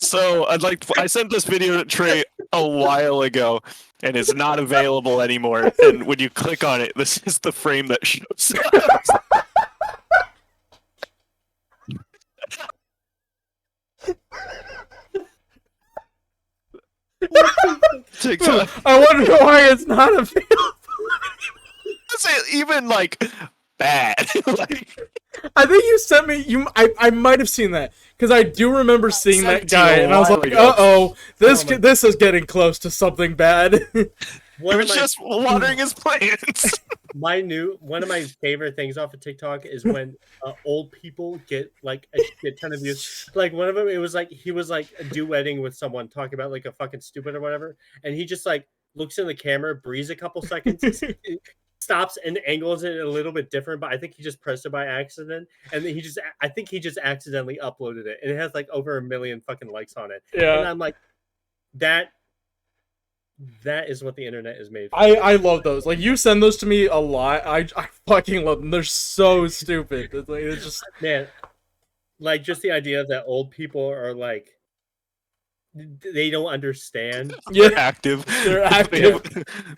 So I sent this video to Trey a while ago, and it's not available anymore. And when you click on it, this is the frame that shows up. TikTok. I wonder why it's not available. It's even like bad. Like I think you sent me. I might have seen that because I do remember seeing that sent you a guy, and I was while like, ago. "Uh-oh, this Oh my- this is getting close to something bad." He One of was my just watering his plants. one of my favorite things off of TikTok is when old people get like a shit ton of views. Like one of them, it was like he was like duetting with someone talking about like a fucking stupid or whatever, and he just like looks in the camera, breathes a couple seconds, stops and angles it a little bit different. But I think he just pressed it by accident, and then I think he just accidentally uploaded it, and it has like over 1 million fucking likes on it. And Yeah, I'm like, that is what the internet is made for. I love those. Like you send those to me a lot. I fucking love them. They're so stupid. It's just Man, like just the idea that old people are like they don't understand. yeah. They're active. They're active.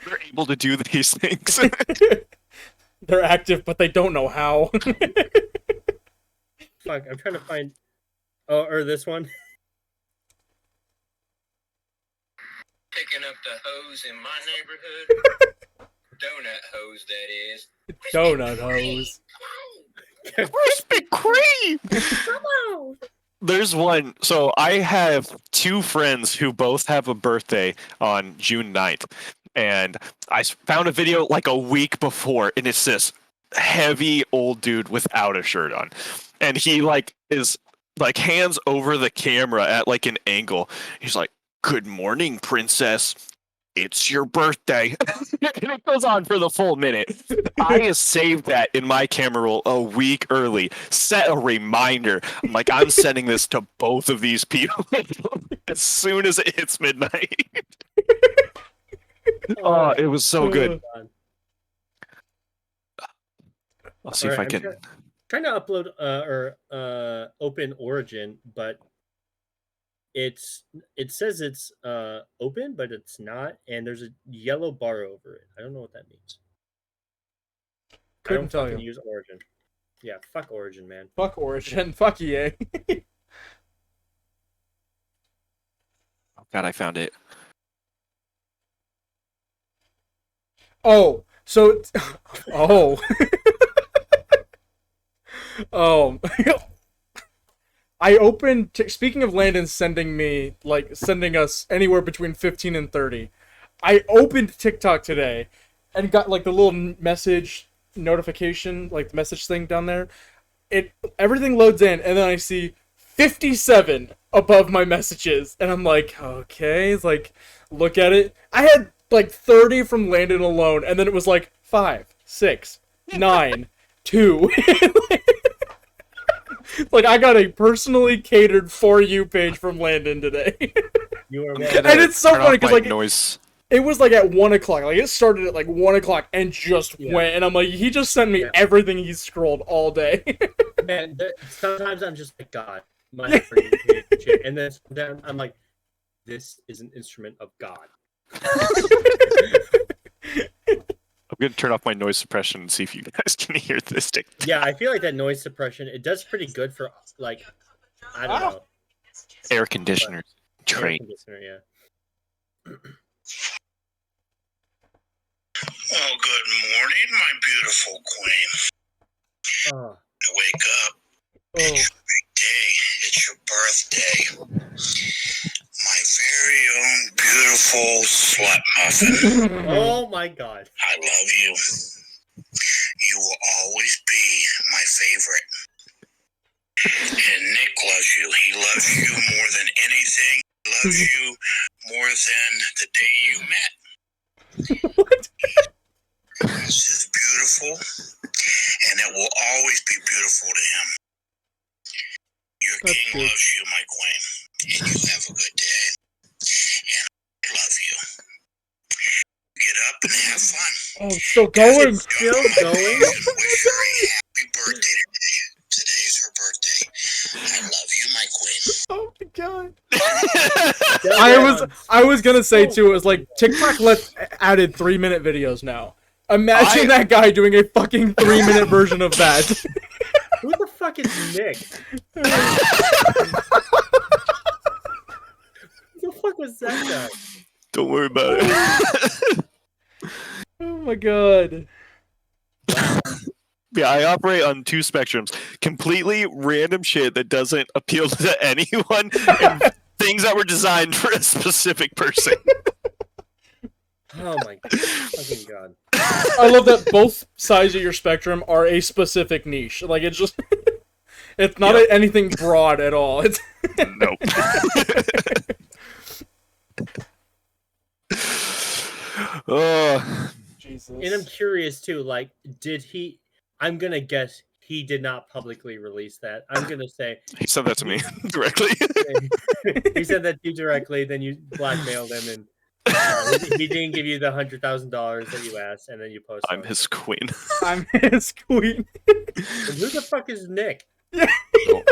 They're able to do these things. They're active, but they don't know how. Fuck, I'm trying to find. Oh, or this one. Picking up the hose in my neighborhood. Donut hose, that is. Donut hose. Krispy Kreme. There's one. So I have two friends who both have a birthday on June 9th. And I found a video like a week before, and it's this heavy old dude without a shirt on. And he like is like hands over the camera at like an angle. He's like, "Good morning, princess. It's your birthday." And it goes on for the full minute. I saved that in my camera roll a week early. Set a reminder. I'm like, I'm sending this to both of these people as soon as it hits midnight. Oh, it was so good. I'll see if I can. Trying to upload or open Origin, but it says it's open, but it's not, and there's a yellow bar over it. I don't know what that means. Couldn't I don't tell fucking you. use Origin. Yeah, fuck Origin, man. Fuck Origin. Fuck EA. Oh God, I found it. Oh, so oh. I opened. Speaking of Landon sending us anywhere between 15 and 30, I opened TikTok today and got like the little message notification, like the message thing down there. Everything loads in, and then I see 57 above my messages, and I'm like, okay, it's like, look at it. I had like 30 from Landon alone, and then it was like 5, 6, 9, 2. Like, I got a personally catered For You page from Landon today. You are I'm well. gonna And it's so turn off funny 'cause, my like, noise. It was like at 1 o'clock. Like, it started at like 1 o'clock and just Yeah. went. And I'm like, he just sent me Yeah. everything he's scrolled all day. Man, sometimes I'm just like, God, my shit. And then I'm like, this is an instrument of God. I'm gonna turn off my noise suppression and see if you guys can hear this. Yeah, I feel like that noise suppression, it does pretty good for like, I don't know. Air conditioners. Air Train. conditioner, yeah. Oh, good morning, my beautiful queen. Oh, I wake up. Oh. Day, it's your birthday. My very own beautiful slut muffin. oh my God. I love you. You will always be my favorite. And Nick loves you. He loves you more than anything. He loves you more than the day you met. What? This is beautiful, and it will always be beautiful to him. Your That's king good. loves you, my queen, and you have a good day. And I love you. Get up and have fun. Oh, it's still going. It's still going? Wish her a happy birthday today. Today's her birthday. I love you, my queen. Oh my God. I was gonna say too, it was like TikTok added 3-minute videos now. Imagine that guy doing a fucking 3-minute version of that. Who the fuck is Nick? Who the fuck was that guy? Don't worry about it. Oh my God. Yeah, I operate on two spectrums. Completely random shit that doesn't appeal to anyone, and things that were designed for a specific person. Oh my fucking god. I love that both sides of your spectrum are a specific niche. Like, it's just... it's not Yep. anything broad at all. It's... Nope. Oh, Jesus. And I'm curious too, like, did he I'm gonna guess he did not publicly release that. I'm gonna say he said that to me directly. he said that to you directly, then you blackmailed him and he didn't give you the $100,000 that you asked, and then you posted. I'm his queen. I'm his queen. And who the fuck is Nick?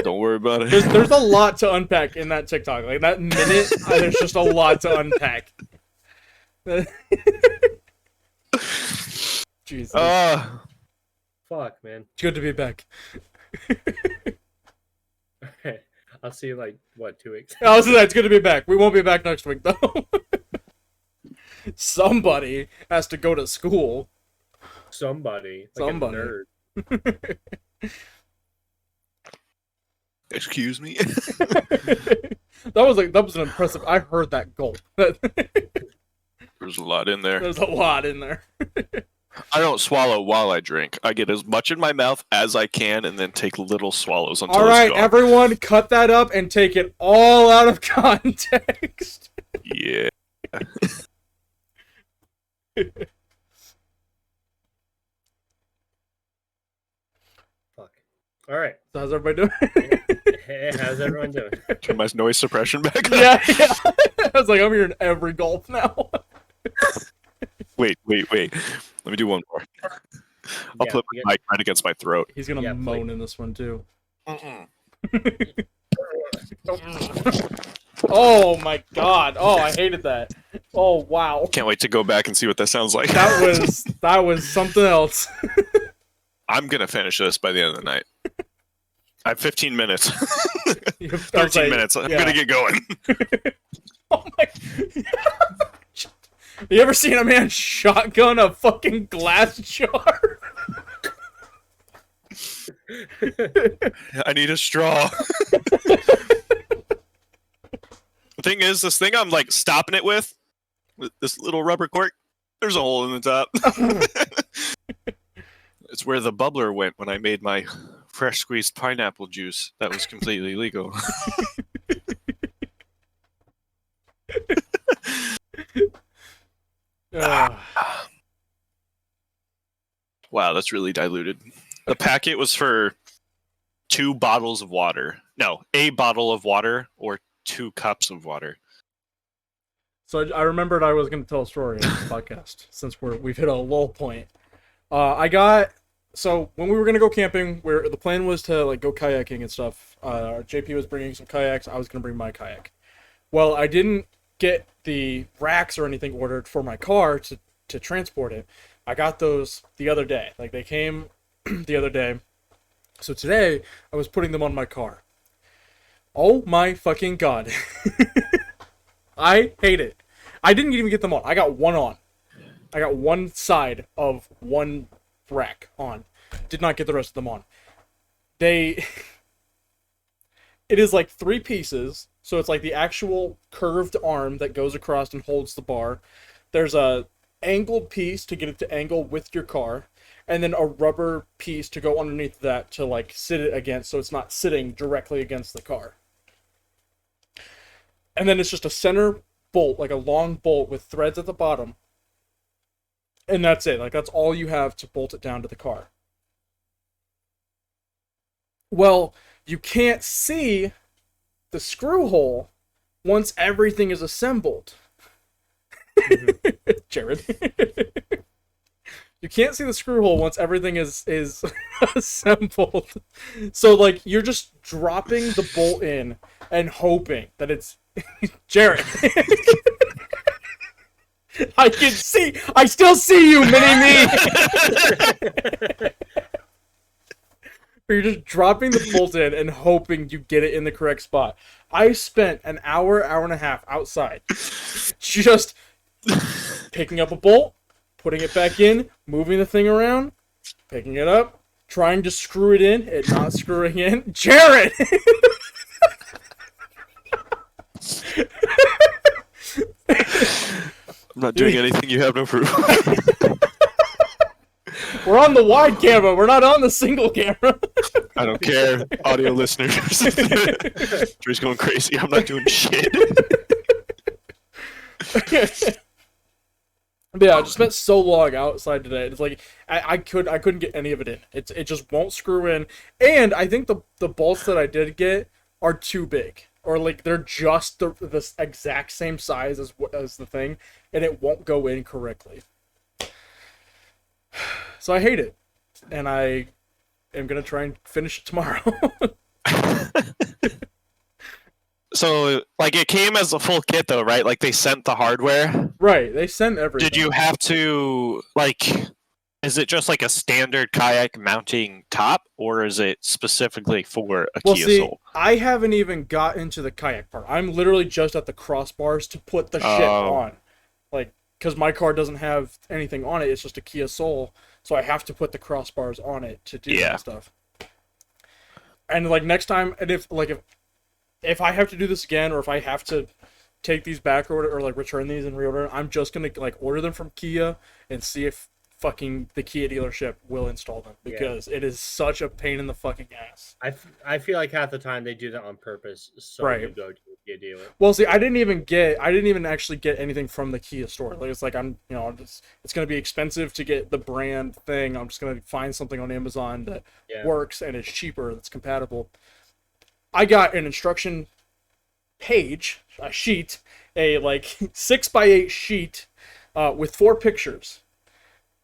Don't worry about it. There's a lot to unpack in that TikTok. Like, that minute, there's just a lot to unpack. Jesus. Fuck, man. It's good to be back. Okay. I'll see you like what, 2 weeks? I was gonna say, it's good to be back. We won't be back next week, though. Somebody has to go to school. Somebody. Like Somebody. A nerd. Excuse me. that was an impressive. I heard that gulp. There's a lot in there. There's a lot in there. I don't swallow while I drink. I get as much in my mouth as I can and then take little swallows until All right, it's gone. everyone, cut that up and take it all out of context. Yeah. Fuck. All right. So how's everybody doing? Hey, how's everyone doing? Turn my noise suppression back up. yeah. I was like, I'm hearing every gulp now. Wait. Let me do one more. I'll Yeah, put yeah. my mic right against my throat. He's gonna Yeah, moan please. in this one too. Oh my god! Oh, I hated that. Oh wow, Can't wait to go back and see what that sounds like. that was something else. I'm gonna finish this by the end of the night. I have 15 minutes. I was 13 like, minutes. I'm yeah. gonna get going. Oh my! You ever seen a man shotgun a fucking glass jar? I need a straw. The thing is, this thing I'm like stopping it with this little rubber cork, there's a hole in the top. It's where the bubbler went when I made my fresh squeezed pineapple juice that was completely legal. Wow, that's really diluted. The packet was for 2 bottles of water. No, a bottle of water or 2 cups of water. So I remembered I was going to tell a story on this podcast since we've hit a low point. So when we were going to go camping, where the plan was to like go kayaking and stuff, JP was bringing some kayaks. I was going to bring my kayak. Well, I didn't get the racks or anything ordered for my car to transport it. I got those the other day. Like, they came the other day. So today, I was putting them on my car. Oh my fucking god. I hate it. I didn't even get them on. I got one on. I got one side of one rack on. Did not get the rest of them on. It is like 3 pieces. So it's like the actual curved arm that goes across and holds the bar. There's a angled piece to get it to angle with your car. And then a rubber piece to go underneath that to like sit it against so it's not sitting directly against the car. And then it's just a center bolt, like a long bolt with threads at the bottom. And that's it. Like, that's all you have to bolt it down to the car. Well, you can't see the screw hole once everything is assembled. Jared. You can't see the screw hole once everything is assembled. So, like, you're just dropping the bolt in and hoping that it's... Jared. I can see... I still see you, mini-me! You're just dropping the bolt in and hoping you get it in the correct spot. I spent an hour and a half outside just picking up a bolt, putting it back in, moving the thing around, picking it up, trying to screw it in, it not screwing in. Jared! I'm not doing anything you have no proof. We're on the wide camera, we're not on the single camera. I don't care, audio listeners. Drew's going crazy. I'm not doing shit. Yeah, I just spent so long outside today. It's like I couldn't get any of it in. It just won't screw in. And I think the bolts that I did get are too big, or like they're just the exact same size as the thing, and it won't go in correctly. So I hate it, and I am gonna try and finish it tomorrow. So, like, it came as a full kit, though, right? Like, they sent the hardware. Right, they send everything. Did you have to, like, is it just like a standard kayak mounting top, or is it specifically for a Kia Soul? I haven't even got into the kayak part. I'm literally just at the crossbars to put the shit on. Like, because my car doesn't have anything on it, it's just a Kia Soul, so I have to put the crossbars on it to do that stuff. And, like, next time, and if I have to do this again, or if I have to take these back or like return these and reorder them, I'm just gonna like order them from Kia and see if fucking the Kia dealership will install them, because it is such a pain in the fucking ass. I feel like half the time they do that on purpose, so you go to a Kia dealer. Well, see, I didn't even actually get anything from the Kia store. Like, it's like it's gonna be expensive to get the brand thing. I'm just gonna find something on Amazon that works and is cheaper, that's compatible. I got an instruction page, a sheet, a like 6x8 sheet with 4 pictures.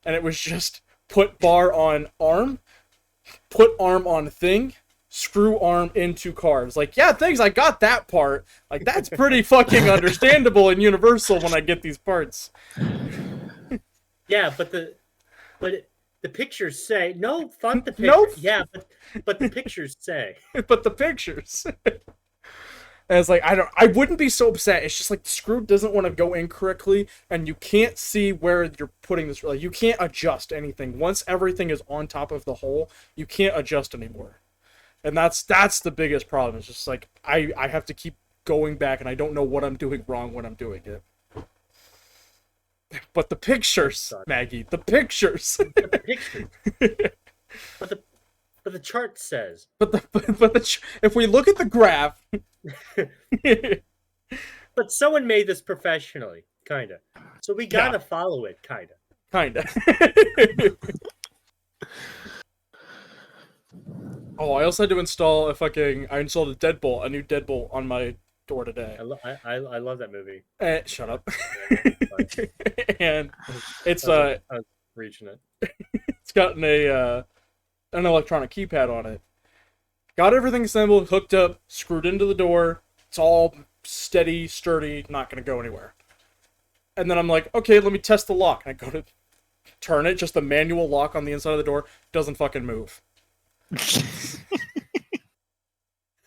And it was just put bar on arm, put arm on thing, screw arm into cars. Like, yeah, thanks, I got that part. Like, that's pretty fucking understandable and universal when I get these parts. Yeah, but the pictures say no. Fuck the pictures. Nope. Yeah, but the pictures say. But the pictures. And it's like, I wouldn't be so upset. It's just like the screw doesn't want to go in correctly, and you can't see where you're putting this. Like, you can't adjust anything. Once everything is on top of the hole, you can't adjust anymore. And that's the biggest problem. It's just like, I have to keep going back, and I don't know what I'm doing wrong when I'm doing it. But the pictures, Maggie, the pictures. But the pictures. But the chart says. If we look at the graph. But someone made this professionally, kinda. So we gotta follow it, kinda. Oh, I also had to install I installed a deadbolt, a new deadbolt on my door today. I love that movie. Shut up. And it's I was reaching it. It's got an electronic keypad on it. Got everything assembled, hooked up, screwed into the door. It's all steady, sturdy, not going to go anywhere. And then I'm like, okay, let me test the lock. And I go to turn it, just the manual lock on the inside of the door doesn't fucking move.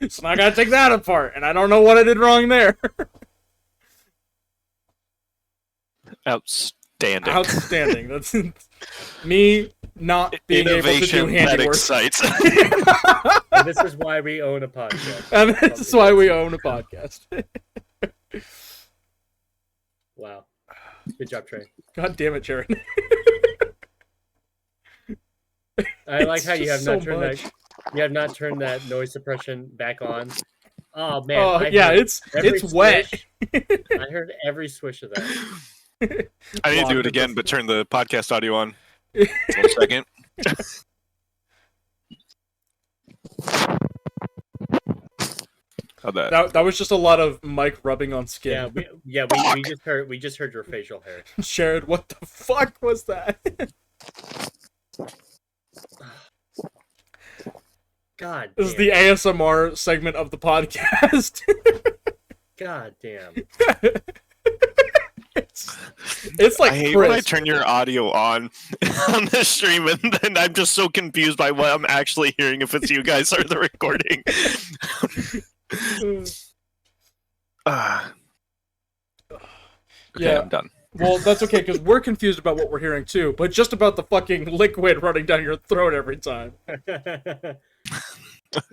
So now I got to take that apart, and I don't know what I did wrong there. Outstanding. That's me not being able to do handiwork. Excites. And this is why we own a podcast. And this is why we own a podcast. Wow. Good job, Trey. God damn it, Jared. I like how you have not turned that noise suppression back on. Oh man. Oh yeah, it's wet. I heard every swish of that. I need to do it again, but turn the podcast audio on. 1 second. How'd that? That was just a lot of mic rubbing on skin. We just heard your facial hair. Jared, what the fuck was that? God damn. This is the ASMR segment of the podcast. God damn. It's like I hate when I turn your audio on the stream, and then I'm just so confused by what I'm actually hearing if it's you guys or the recording. Okay, Yeah. I'm done. Well, that's okay, because we're confused about what we're hearing too, but just about the fucking liquid running down your throat every time.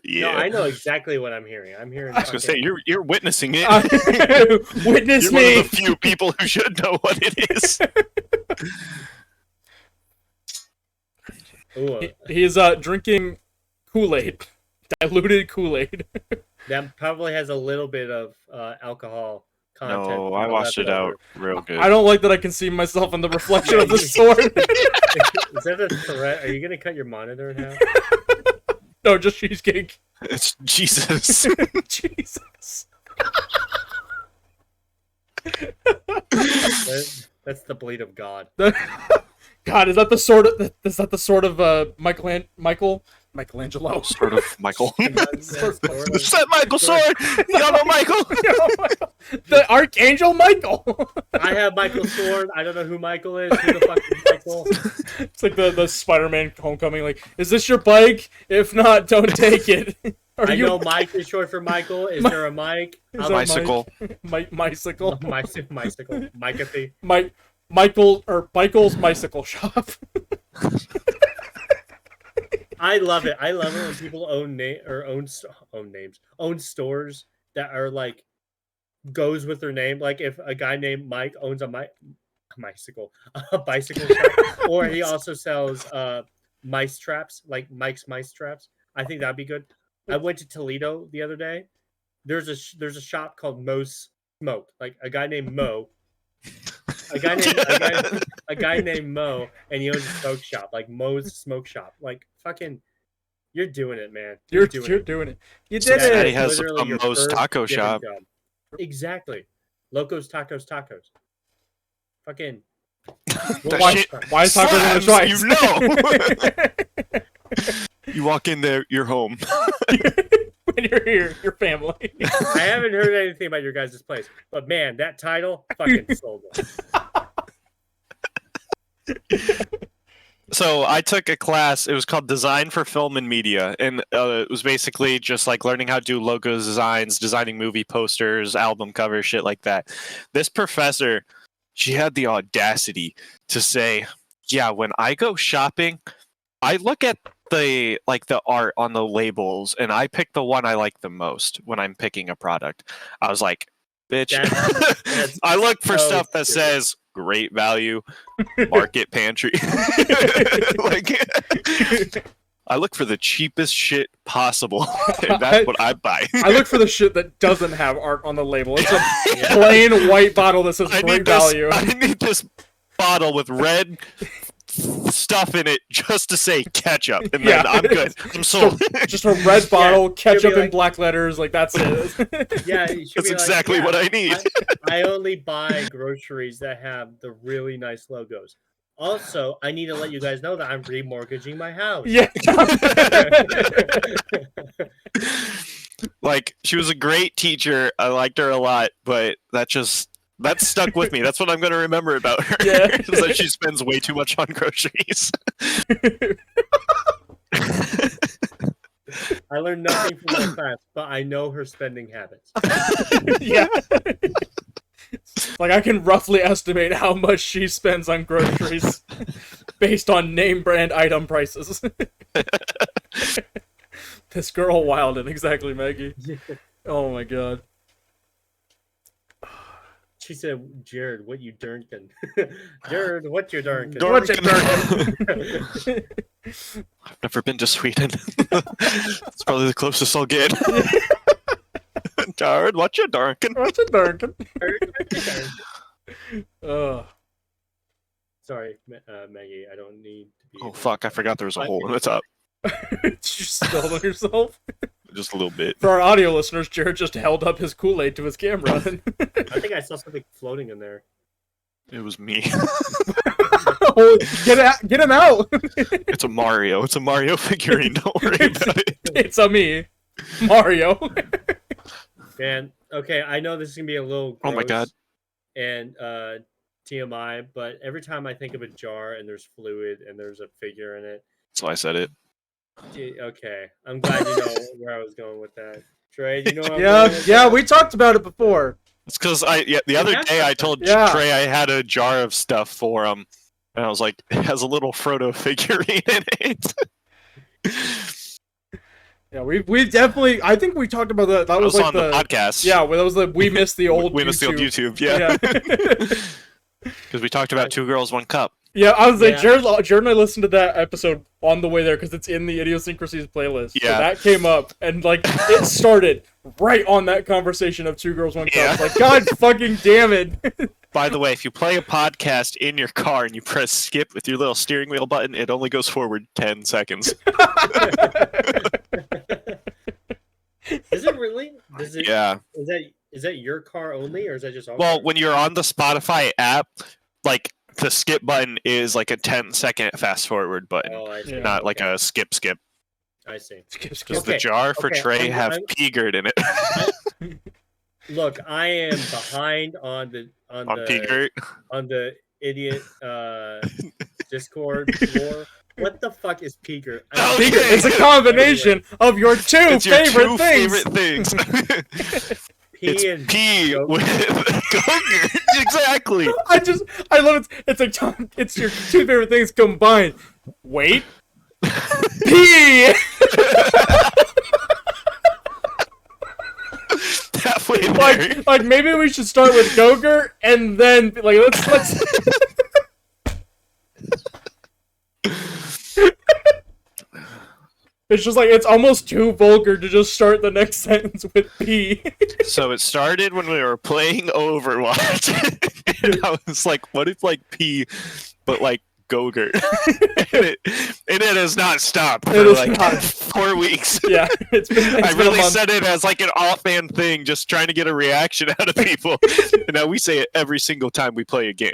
Yeah. No, I know exactly what I'm hearing. I'm hearing. I was gonna say you're witnessing it. Witness You're me! one of the few people who should know what it is. Ooh, He is drinking Kool-Aid. Diluted Kool-Aid. that probably has a little bit of alcohol content. No, from I the washed it out leftover. real good. I don't like that I can see myself in the reflection of the sword. Is that a threat? Are you gonna cut your monitor in half? No, just cheesecake. It's Jesus. Jesus. That's the bleed of God. God, is that the sword of Michelangelo? Sort of Michael. That's sort of- Is that Michael Sword? Y'all know Michael? The Archangel Michael. I have Michael Sword. I don't know who Michael is. Who the fuck is Michael? It's like the Spider-Man Homecoming. Like, is this your bike? If not, don't take it. I know Mike is short for Michael. Is there a Mike? Is How there a about Bicycle. Bicycle. Bicycle. Micathy. Michael's Bicycle Shop. I love it. I love it when people own stores that are like goes with their name. Like if a guy named Mike owns a bicycle shop, or he also sells mice traps, like Mike's Mice Traps. I think that'd be good. I went to Toledo the other day. There's a shop called Mo's Smoke. Like a guy named Mo. A guy named Mo, and he owns a smoke shop, like Mo's Smoke Shop. Like fucking, you're doing it, man. You're doing it. You did Cincinnati it. has Literally a your Mo's first taco given shop. job. Exactly. Locos Tacos. Fucking. That shit Why is Taco in the slaps, choice? you know. You walk in there, you're home. When you're here, your family. I haven't heard anything about your guys' place, but man, that title fucking sold it. So I took a class. It was called Design for Film and Media, and it was basically just like learning how to do logos, designs, designing movie posters, album covers, shit like that. This professor, she had the audacity to say, "Yeah, when I go shopping, I look at the art on the labels, and I pick the one I like the most when I'm picking a product." I was like, "Bitch, That's I look for so stuff that stupid. says great value, market pantry." Like, I look for the cheapest shit possible, and that's what I buy. I look for the shit that doesn't have art on the label. It's a plain white bottle that says great value. I need this bottle with red stuff in it just to say ketchup, and then I'm good. I'm sold. Just a red bottle, ketchup be in like- black letters, like that's it. Yeah, it should That's be exactly like, what I need. I only buy groceries that have the really nice logos. Also, I need to let you guys know that I'm remortgaging my house. Yeah. Like, she was a great teacher. I liked her a lot, but that stuck with me. That's what I'm going to remember about her. Yeah. Is that she spends way too much on groceries. I learned nothing from that class, but I know her spending habits. Yeah. Like I can roughly estimate how much she spends on groceries based on name brand item prices. This girl wildin', exactly, Maggie. Oh my god. She said, "Jared, what you drinking?" Jared, what you drinking? What you drinking? I've never been to Sweden. It's probably the closest I'll get. Jared, what you drinking? What you drinking? Sorry, Maggie. I don't need to be. Oh fuck! I forgot there was a hole in the top. Did you spill on yourself? Just a little bit. For our audio listeners, Jared just held up his Kool-Aid to his camera. I think I saw something floating in there. It was me. Oh, get him out! It's a Mario. It's a Mario figurine. Don't worry about it. It's a me, Mario. Man, okay, I know this is gonna be a little gross Oh my God. and TMI, but every time I think of a jar and there's fluid and there's a figure in it, So I said it. okay, I'm glad you know where I was going with that. Trey, you know where I'm going with Yeah, that? we talked about it before. It's because the other day I told Yeah. Trey I had a jar of stuff for him, and I was like, it has a little Frodo figurine in it. Yeah, we've definitely. I think we talked about that. That was like on the podcast. Yeah, well, that was the we missed the old. We missed the old YouTube. Yeah. Yeah. Because we talked about Two Girls, One Cup. Yeah, I was like, Yeah. Jared and I listened to that episode on the way there because it's in the Idiosyncrasies playlist. So Yeah. that came up, and like it started right on that conversation of Two Girls, One Cup. Yeah. It's like, God fucking damn it. By the way, if you play a podcast in your car and you press skip with your little steering wheel button, it only goes forward 10 seconds. Is it really? Does it? Yeah. Is that your car only, or is that just all? Well, cars? when you're on the Spotify app, like the skip button is like a 10-second fast forward button, Oh, I see. Yeah. not like a skip. I see. Skip. Does the Okay, jar for okay, Trey have I'm- P-Gert in it? Look, I am behind on the on P-Gert? on the idiot Discord war. What the fuck is Peeker? Oh, Peeker, it's a combination of your two It's your favorite two things. favorite things. P It's and P Gogurt. with Gogurt. Exactly. I love it. It's like it's your two favorite things combined. Wait. P. Halfway there. Like maybe we should start with Gogurt and then like let's It's just like it's almost too vulgar to just start the next sentence with P. So it started when we were playing Overwatch. And I was like, what if like P, but like Gogurt? and it has not stopped for It is like not. 4 weeks. Yeah, it's been I a really month. said it as like an offhand thing, just trying to get a reaction out of people. And now we say it every single time we play a game.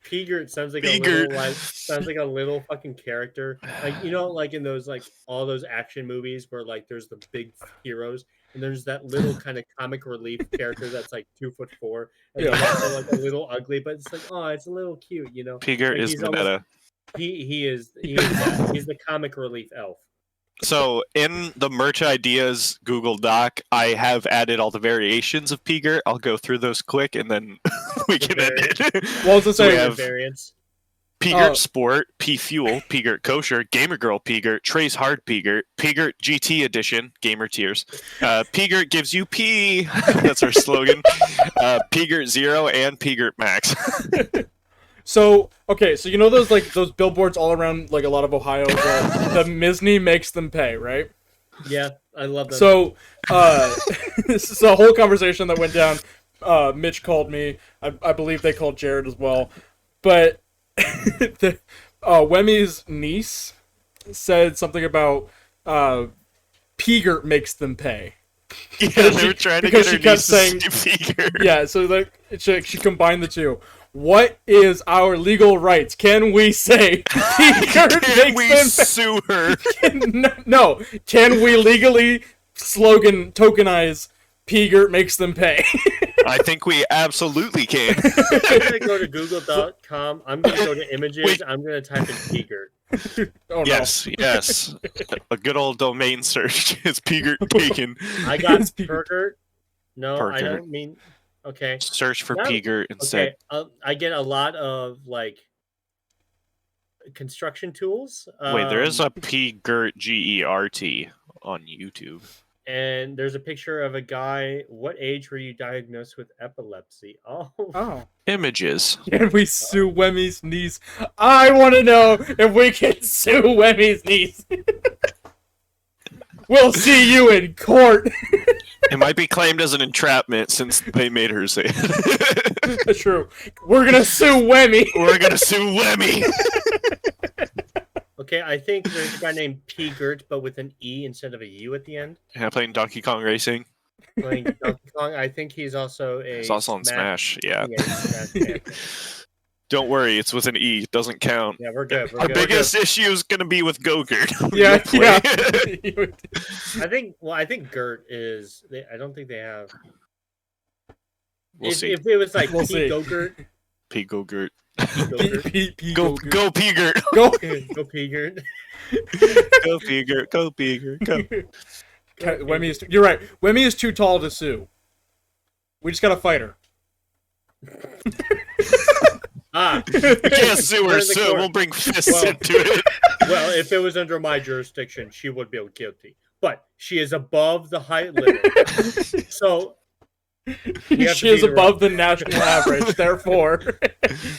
Peegert sounds like a Peegert. little sounds like a little fucking character. Like like in those like all those action movies where like there's the big heroes and there's that little kind of comic relief character that's like 2'4" and Yeah. he's also like a little ugly, but it's like it's a little cute, P-Gert Like, is he's Minetta. He's that. He's the comic relief elf. So in the merch ideas Google Doc, I have added all the variations of P-Gert. I'll go through those quick and then we can end it. Well, to So we say, have Variants. P-Gert Oh. Sport, P-Fuel, P-Gert Kosher, Gamer Girl P-Gert, Trey's Hard P-Gert, P-Gert GT Edition, Gamer Tears. P-Gert gives you P. That's our slogan. P-Gert Zero and P-Gert Max. so okay, so you know those billboards all around like a lot of Ohio where the Misney makes them pay, right? Yeah, I love that. So, this is a whole conversation that went down. Mitch called me. I believe they called Jared as well. But Wemmy's niece said something about Peegert makes them pay. Yeah, they were trying to because get her she kept niece saying- to see P-Gert. Yeah, so like she combined the two. What is our legal rights? Can we say Peegert Can makes we them sue her? pay? No. Can we legally tokenize Peegert makes them pay? I think we absolutely can. I'm gonna go to Google.com. I'm gonna go to images. Wait. I'm gonna type in Peegert. Oh, no. Yes. A good old domain search is P-Gert taken. I got It's Peegert. Pergert. No, I Pergert. don't mean. Okay. Search for No. P-Gert instead. Okay. I get a lot of like construction tools. Wait, there is um, a P-Gert Gert on YouTube. And there's a picture of a guy. What age were you diagnosed with epilepsy? Oh, Oh. Images. Can we sue Wemmy's niece? I want to know if we can sue Wemmy's niece. We'll see you in court. It might be claimed as an entrapment since they made her say it. True. We're gonna sue Wemmy. We're gonna sue Lemmy. okay. I think there's a guy named Peegert, but with an E instead of a U at the end. Yeah, playing Donkey Kong Racing. Playing Donkey Kong. I think he's also a. It's also on Smash. Yeah. Yeah, Smash champion. Don't worry, it's with an E. It doesn't count. Yeah, we're good. We're Our good. biggest issue is gonna be with Gogurt. Yeah, You'll play. yeah. I think Gert is. I don't think they have. We'll see. If it was like We'll P see. Gogurt, P Gogurt. Gogurt, Go P-Gurt. Go. go Peegert. Go P-Gurt. Go P-Gurt. Go. Wemmy is. You're right. Wemmy is too tall to sue. We just gotta fight her. We can't sue We're her, in the so court. we'll bring fists Well- into it. Well, if it was under my jurisdiction, she would be guilty. But she is above the height limit. So You have She to is beat her above up. the national average, therefore.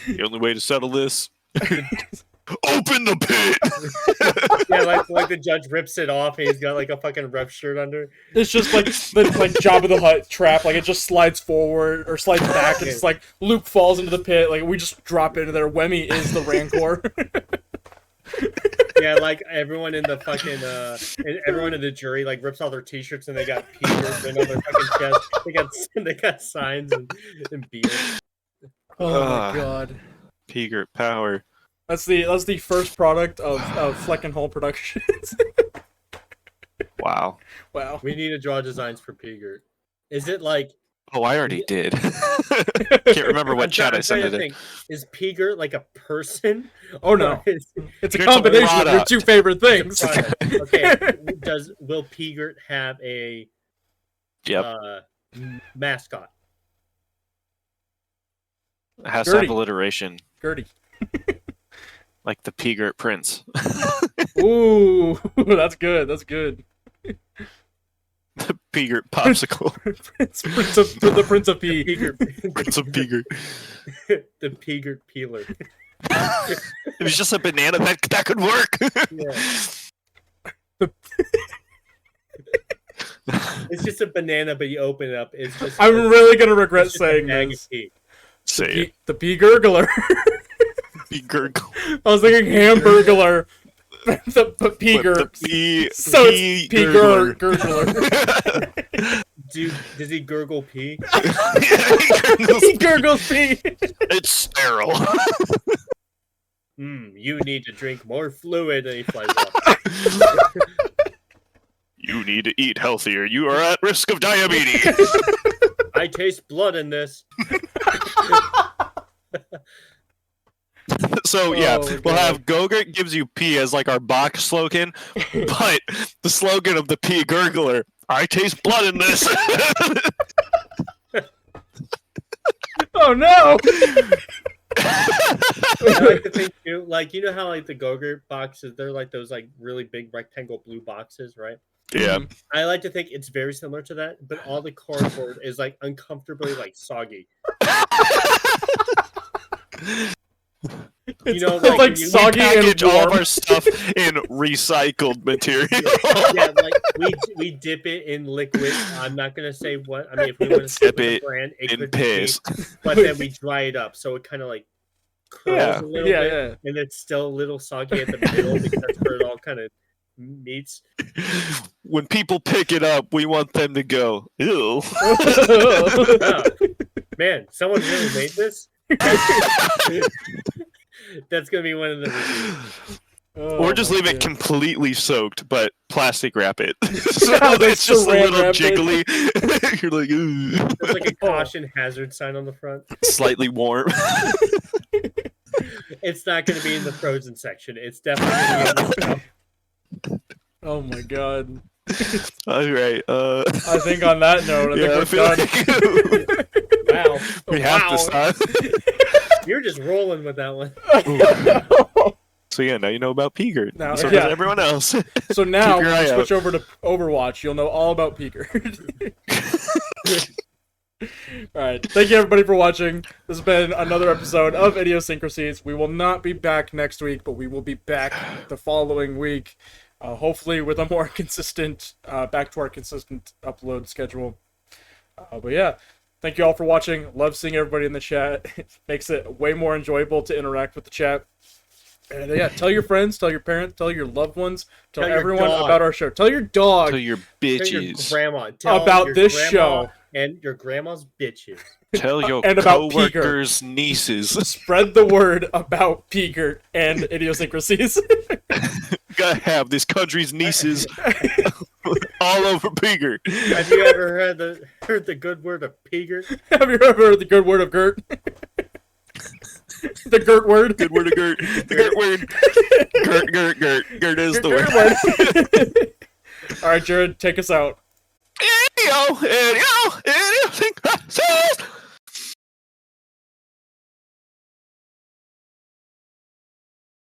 The only way to settle this: open the pit. yeah, like the judge rips it off and he's got like a fucking rep shirt under. It's just like the Jabba the Hutt trap, like it just slides forward or slides back, and it's like Luke falls into the pit, like we just drop into there. Wemmy is the Rancor. Yeah, like everyone in the fucking and everyone in the jury like rips all their t-shirts and they got Peter written on their fucking chest. They got signs and beers. Oh my god. Peegert power. That's the first product of Fleck and Hall Productions. Wow. Wow. We need to draw designs for Peegert. Is it like Oh, I already did. Can't remember what I'm chat I trying sent to it in. think, is Peegert like a person? Oh no. Or is It's a It's a combination of your product. two favorite it a things. product? Okay. Will Peegert have a Yep. mascot? It has to have Gertie. alliteration, Gertie. like the Peegert Prince. Ooh, that's good. That's good. The Peegert Popsicle. the Prince of P. Peegert, Prince of Peegert. the Peegert peeler. It was just a banana that could work. Yeah. It's just a banana, but you open it up. It's just. I'm really gonna regret it's just a saying bag this. of pee. Say it. The P Gurgler. Peegert. I was thinking Hamburglar. the P Gur. So it's P Gurgler. Does he gurgle pee? He gurgles pee. It's sterile. You need to drink more fluid, and he flies off. You need to eat healthier. You are at risk of diabetes. I taste blood in this. So yeah, Oh, we'll God. have Gogurt gives you pee as like our box slogan, but the slogan of the pee gurgler: I taste blood in this. Oh no! I like to think too, like you know how like the Go-Gurt boxes, they're like those like really big rectangle blue boxes, right? Yeah, I like to think it's very similar to that, but all the cardboard is like uncomfortably like soggy. It's, know, it's like, like we soggy and package all of warm. our stuff in recycled material. Yeah, like we dip it in liquid. I'm not gonna say what. I mean, if we want to say Dip the it brand, it in could be, piss. but then we dry it up, so it kind of like curls Yeah. a little Yeah, bit, yeah. and it's still a little soggy at the middle because that's where it all kind of meets. When people pick it up, we want them to go, ew. Oh, man, someone really made this. That's gonna be one of the reviews. Or just Oh, leave my it God. completely soaked, but plastic wrap it. So Yeah, they it's just a saran little wrap it. jiggly. You're like, ooh. There's like a caution hazard sign on the front. Slightly warm. It's not gonna be in the frozen section. It's definitely gonna be in the Oh my God! All right. I think on that note, I Yeah, I think feel we're done. like Wow, we have to stop. you're just rolling with that one. So yeah, now you know about Peegert. Now- So yeah. does everyone else. So now, Keep your when eye you out. switch over to Overwatch, you'll know all about Peeker. Alright, thank you everybody for watching. This has been another episode of Idiosyncrasies. We will not be back next week, but we will be back the following week. Hopefully with a more consistent, back to our consistent upload schedule. But yeah, thank you all for watching. Love seeing everybody in the chat. It makes it way more enjoyable to interact with the chat. And yeah, tell your friends, tell your parents, tell your loved ones, tell Tell your everyone dog. about our show. Tell your dog Tell your Tell your bitches. grandma. Tell about your this grandma show. and your grandma's bitches. Tell your And about coworkers' nieces. Spread the word about Peegert and Idiosyncrasies. Gotta have this country's nieces all over Peegert. Have you ever heard the good word of Peegert? Have you ever heard the good word of Gert? The Gert word? Good word of Gert. The Gert word. Gert, Gert, Gert. Gert is the Gert word. word. Alright, Jared, take us out. Idiosyncrasies.